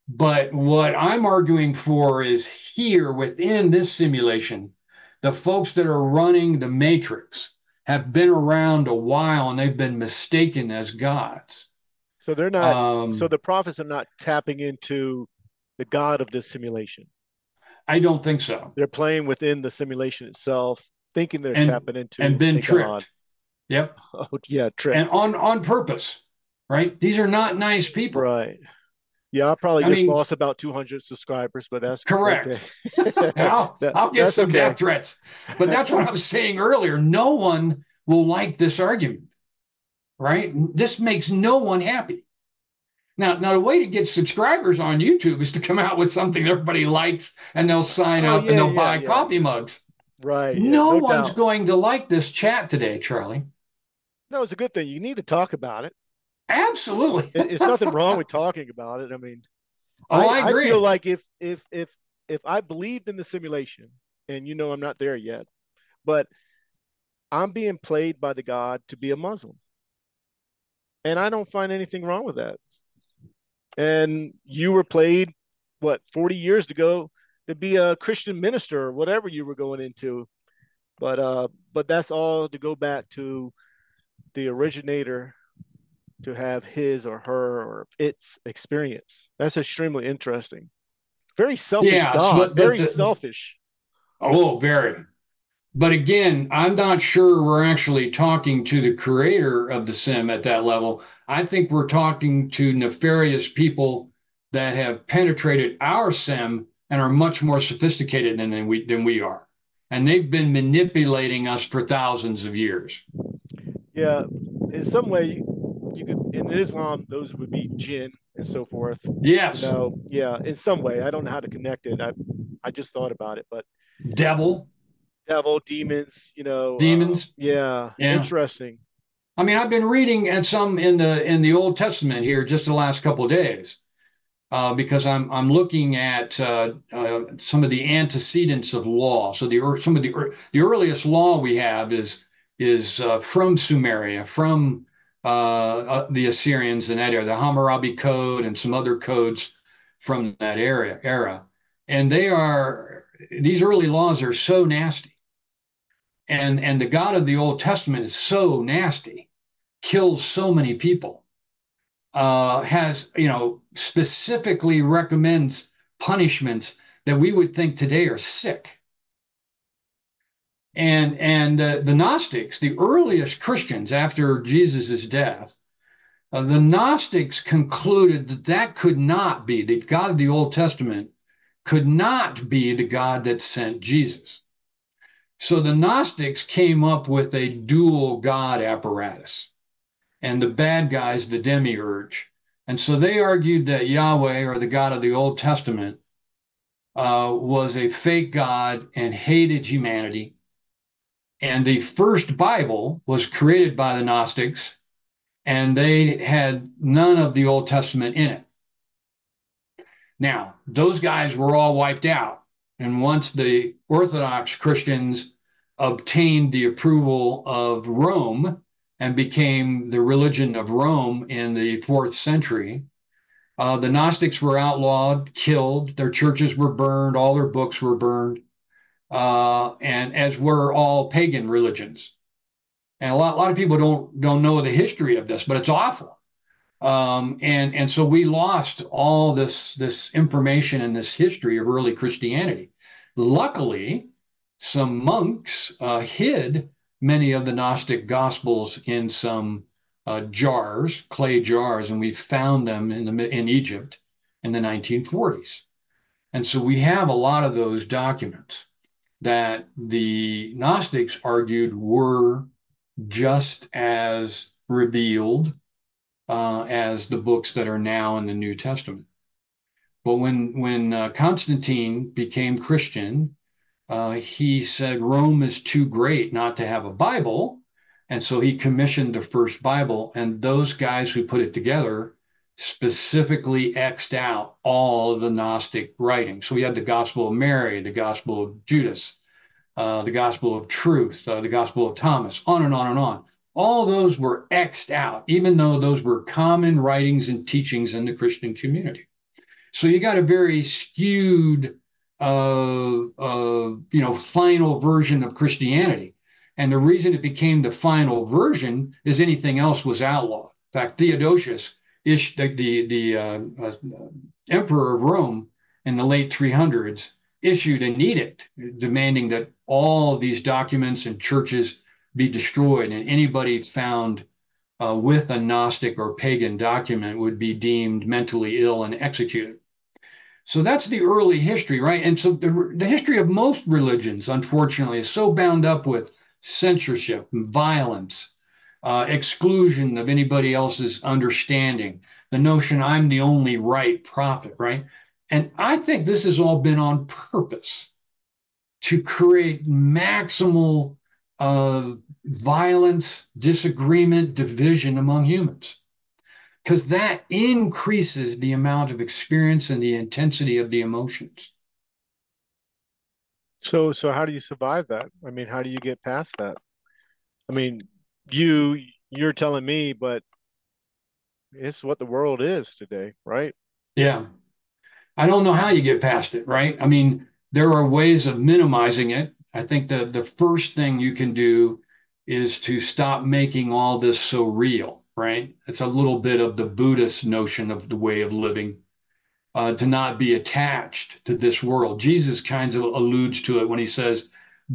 But what I'm arguing for is here within this simulation, the folks that are running the matrix have been around a while and they've been mistaken as gods. So they're not. So Um, the prophets are not tapping into the god of this simulation. I don't think so. They're playing within the simulation itself, thinking they're And tapping and into been a god. tricked. Yep. Oh yeah, trick. And on purpose, right? These are not nice people. Right. Yeah, I probably I just mean, lost about 200 subscribers, but that's okay. correct. I'll get That's some death okay. threats. But that's what I was saying earlier. No one will like this argument, right? This makes no one happy. Now the way to get subscribers on YouTube is to come out with something everybody likes and they'll sign Oh up and yeah, they'll yeah, buy yeah. coffee mugs. Right. Yeah. No No one's doubt. going to like this chat today, Charlie. No, it's a good thing. You need to talk about it. Absolutely. It's nothing wrong with talking about it. I mean, Oh, I I feel agree. like if I believed in the simulation, and I'm not there yet, but I'm being played by the God to be a Muslim, and I don't find anything wrong with that. And you were played, what, 40 years ago to be a Christian minister or whatever you were going into, but that's all to go back to the originator to have his or her or its experience. That's extremely interesting. Very selfish Yes, God, but very the selfish. oh, very. But again, I'm not sure we're actually talking to the creator of the sim at that level. I think we're talking to nefarious people that have penetrated our sim and are much more sophisticated than we are. And they've been manipulating us for thousands of years. Yeah, in some way, you could in Islam those would be jinn and so forth. Yes, Yeah, in some way, I don't know how to connect it. I just thought about it, but devil, devil, demons, demons. yeah, Yeah. interesting. I mean, I've been reading at some in the Old Testament here just the last couple of days. Because I'm looking at some of the antecedents of law. So some of the earliest law we have is from Sumeria, from the Assyrians in that area, the Hammurabi Code and some other codes from that era. And these early laws are so nasty. And the God of the Old Testament is so nasty, kills so many people, has, specifically recommends punishments that we would think today are sick. And the Gnostics, the earliest Christians after Jesus' death, the Gnostics concluded that that could not be, the God of the Old Testament could not be the God that sent Jesus. So the Gnostics came up with a dual God apparatus, and the bad guys, the demiurge. And so they argued that Yahweh, or the God of the Old Testament, was a fake God and hated humanity. And the first Bible was created by the Gnostics, and they had none of the Old Testament in it. Now, those guys were all wiped out. And once the Orthodox Christians obtained the approval of Rome and became the religion of Rome in the 4th century, the Gnostics were outlawed, killed, their churches were burned, all their books were burned, and as were all pagan religions. And a lot of people don't know the history of this, but it's awful. And so we lost all this information and this history of early Christianity. Luckily, some monks hid many of the Gnostic Gospels in some jars, clay jars, and we found them in Egypt in the 1940s. And so we have a lot of those documents that the Gnostics argued were just as revealed as the books that are now in the New Testament. But when Constantine became Christian, he said Rome is too great not to have a Bible. And so he commissioned the first Bible. And those guys who put it together specifically X'd out all of the Gnostic writings. So we had the Gospel of Mary, the Gospel of Judas, the Gospel of Truth, the Gospel of Thomas, on and on and on. All those were X'd out, even though those were common writings and teachings in the Christian community. So you got a very skewed, final version of Christianity. And the reason it became the final version is anything else was outlawed. In fact, Theodosius, the emperor of Rome in the late 300s, issued an edict demanding that all of these documents and churches be destroyed, and anybody found with a Gnostic or pagan document would be deemed mentally ill and executed. So that's the early history, right? And so the history of most religions, unfortunately, is so bound up with censorship, violence, exclusion of anybody else's understanding, the notion I'm the only right prophet, right? And I think this has all been on purpose to create maximal violence, disagreement, division among humans, because that increases the amount of experience and the intensity of the emotions. So how do you survive that? I mean, how do you get past that? I mean, you're telling me, but it's what the world is today, right? Yeah. I don't know how you get past it, right? I mean, there are ways of minimizing it. I think the first thing you can do is to stop making all this so real, right? It's a little bit of the Buddhist notion of the way of living, to not be attached to this world. Jesus kind of alludes to it when he says,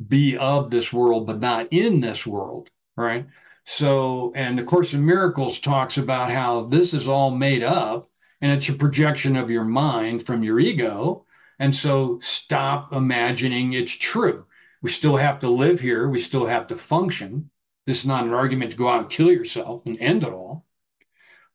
be of this world, but not in this world, right? So, and the Course in Miracles talks about how this is all made up and it's a projection of your mind from your ego. And so stop imagining it's true. We still have to live here. We still have to function. This is not an argument to go out and kill yourself and end it all,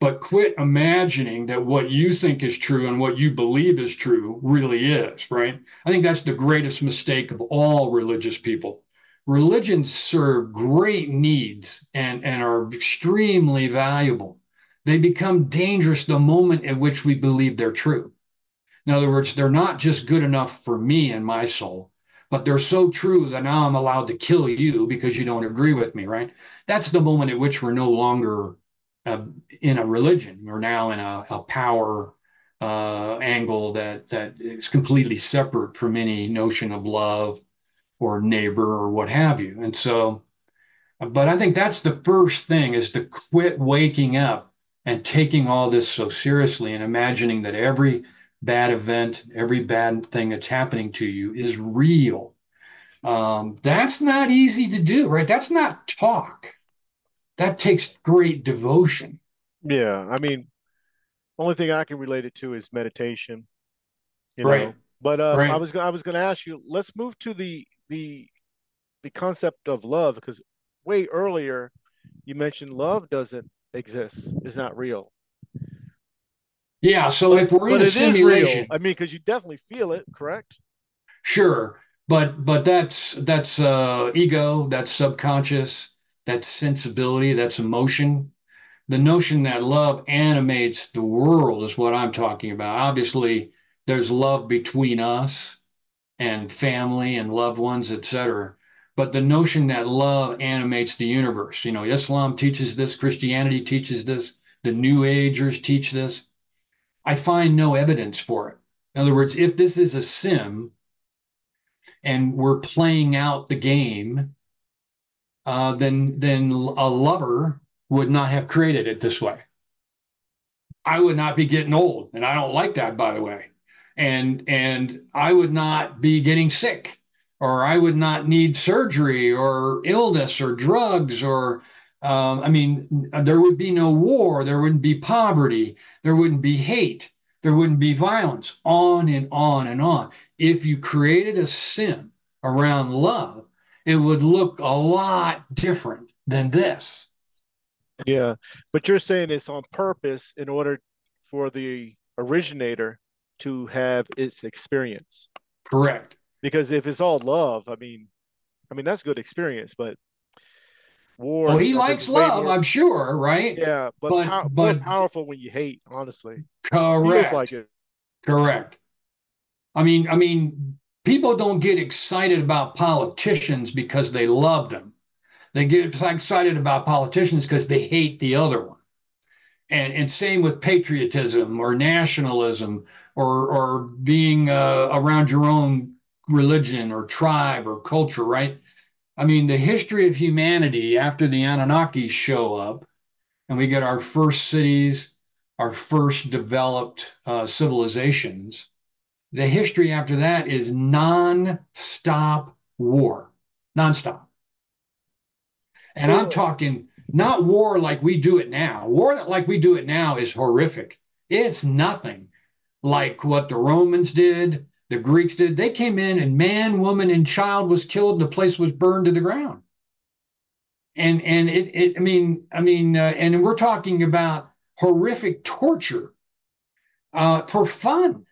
but quit imagining that what you think is true and what you believe is true really is, right? I think that's the greatest mistake of all religious people. Religions serve great needs and are extremely valuable. They become dangerous the moment at which we believe they're true. In other words, they're not just good enough for me and my soul, but they're so true that now I'm allowed to kill you because you don't agree with me, right? That's the moment at which we're no longer uh, in a religion. We're now in a power angle that is completely separate from any notion of love or neighbor or what have you. And so, but I think that's the first thing is to quit waking up and taking all this so seriously and imagining that every bad event, every bad thing that's happening to you is real. That's not easy to do, right? That's not talk. That takes great devotion. Yeah, I mean, only thing I can relate it to is meditation, you Right, know. But right. I was going to ask you. Let's move to the concept of love because way earlier you mentioned love doesn't exist, is not real, Yeah, so if we're in but a it is real. I simulation, mean, because you definitely feel it, correct? sure, but that's ego, that's subconscious, that's sensibility, that's emotion. The notion that love animates the world is what I'm talking about. Obviously, there's love between us and family and loved ones, etc. But the notion that love animates the universe, Islam teaches this, Christianity teaches this, the New Agers teach this. I find no evidence for it. In other words, if this is a sim and we're playing out the game, then a lover would not have created it this way. I would not be getting old, and I don't like that, by the way. And I would not be getting sick, or I would not need surgery, or illness, or drugs, or I mean, there would be no war, there wouldn't be poverty, there wouldn't be hate, there wouldn't be violence, on and on and on. If you created a sim around love, it would look a lot different than this. Yeah, but you're saying it's on purpose in order for the originator to have its experience. Correct. Because if it's all love, I mean that's good experience, but Oh, war he stuff is likes way love, more. I'm sure, right? Yeah, but But more but powerful when you hate. Honestly, feels like correct, it. correct. I mean, people don't get excited about politicians because they love them. They get excited about politicians because they hate the other one. And same with patriotism or nationalism or being around your own religion or tribe or culture, right? I mean, the history of humanity after the Anunnakis show up and we get our first cities, our first developed civilizations. The history after that is non-stop war, non-stop. And I'm So talking not war like we do it now. War like we do it now is horrific. It's nothing like what the Romans did, the Greeks did. They came in and man, woman, and child was killed, and the place was burned to the ground. And and we're talking about horrific torture for fun.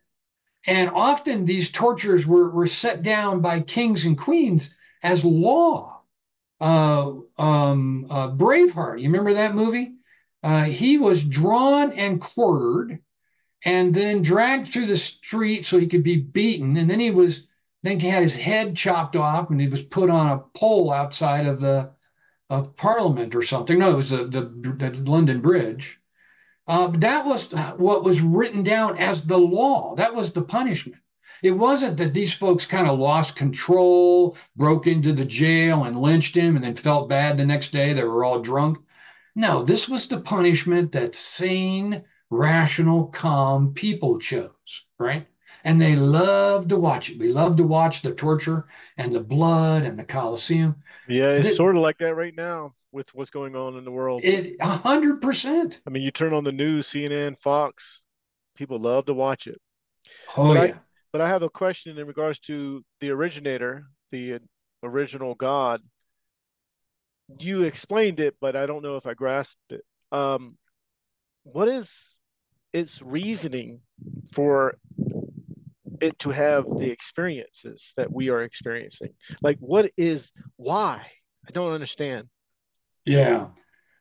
And often these tortures were set down by kings and queens as law. Braveheart, you remember that movie? He was drawn and quartered and then dragged through the street so he could be beaten. And then he had his head chopped off and he was put on a pole outside of Parliament or something. No, it was the London Bridge. That was what was written down as the law. That was the punishment. It wasn't that these folks kind of lost control, broke into the jail and lynched him and then felt bad the next day. They were all drunk. No, this was the punishment that sane, rational, calm people chose, right? And they loved to watch it. We love to watch the torture and the blood and the Colosseum. yeah, it's The, sort of like that right now with what's going on in the world. it 100%. I mean, you turn on the news, CNN, Fox, people love to watch it. Oh But I yeah. but I have a question in regards to the originator, the original God. You explained it, but I don't know if I grasped it. What is its reasoning for it to have the experiences that we are experiencing? Like, what is why? I don't understand. Yeah.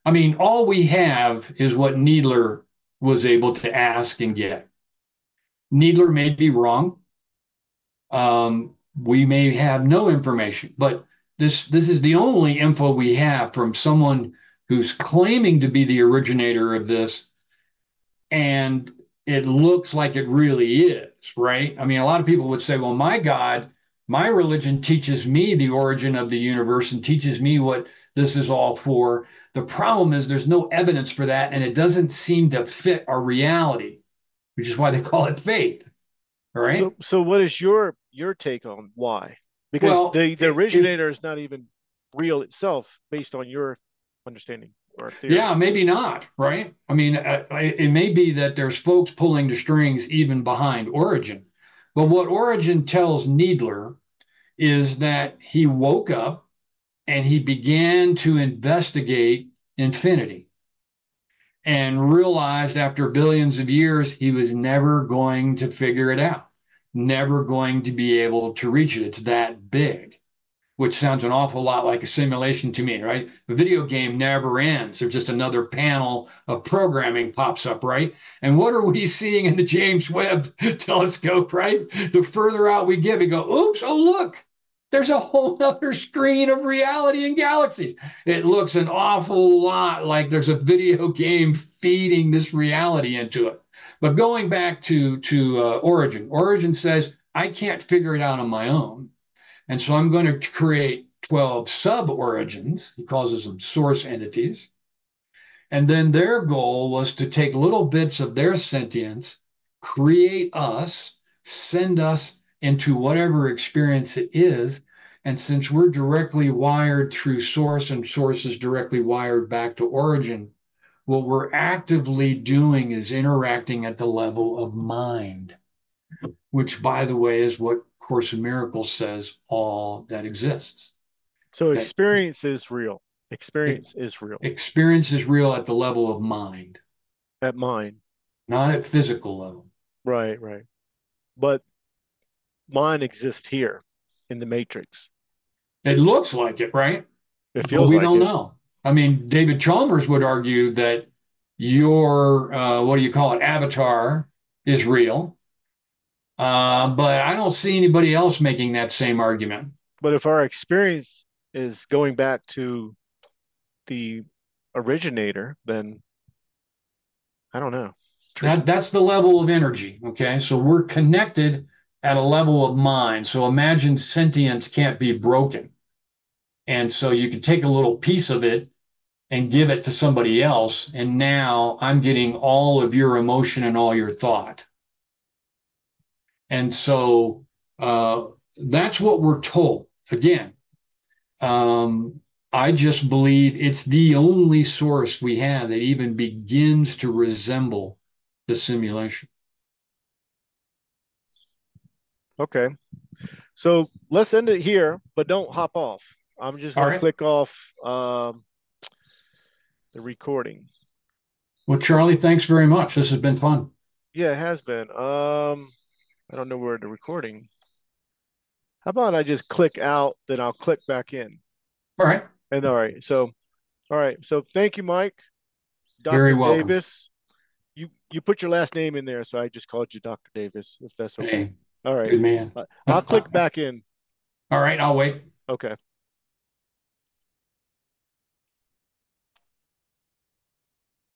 I mean, all we have is what Needler was able to ask and get. Needler may be wrong. We may have no information, but this is the only info we have from someone who's claiming to be the originator of this, and it looks like it really is, right? I mean, a lot of people would say, well, my God, my religion teaches me the origin of the universe and teaches me what this is all for. The problem is there's no evidence for that, and it doesn't seem to fit our reality, which is why they call it faith, all right? So what is your take on why? Because Well, the originator is not even real itself based on your understanding or theory. yeah, maybe not, right? I mean, it may be that there's folks pulling the strings even behind Origin. But what Origin tells Needler is that he woke up and he began to investigate infinity and realized after billions of years he was never going to figure it out, never going to be able to reach it. It's that big, which sounds an awful lot like a simulation to me, right? The video game never ends. There's just another panel of programming pops up, right? And what are we seeing in the James Webb telescope, right? The further out we get, we go, oops, oh, look, there's a whole other screen of reality and galaxies. It looks an awful lot like there's a video game feeding this reality into it. But going back to Origin, Origin says, I can't figure it out on my own. And so I'm going to create 12 sub origins. He calls them source entities. And then their goal was to take little bits of their sentience, create us, send us into whatever experience it is. And since we're directly wired through source and source is directly wired back to origin, what we're actively doing is interacting at the level of mind, which, by the way, is what Course in Miracles says all that exists. So That experience is real. Experience is real experience is real at the level of mind, at mine. not at physical level. Right, right. But mine exists here in the matrix. It looks like it, right? It But feels we like don't it. know. I mean, David Chalmers would argue that your, what do you call it, avatar is real. But I don't see anybody else making that same argument. But if our experience is going back to the originator, then I don't know. Tricky. That's the level of energy. Okay. So we're connected at a level of mind. So imagine sentience can't be broken. And so you can take a little piece of it and give it to somebody else. And now I'm getting all of your emotion and all your thought. And so uh, that's what we're told. Again, um, I just believe it's the only source we have that even begins to resemble the simulation. Okay. So let's end it here, but don't hop off. I'm just All going to right. click off the recording. Well, Charlie, thanks very much. This has been fun. Yeah, it has been. I don't know where the recording. How about I just click out, then I'll click back in. All right. And all right. So thank you, Mike. Very Dr. welcome. Davis. You put your last name in there, so I just called you Dr. Davis, if that's okay. Hey, All right. good man. I'll All click back in. right. I'll wait. Okay.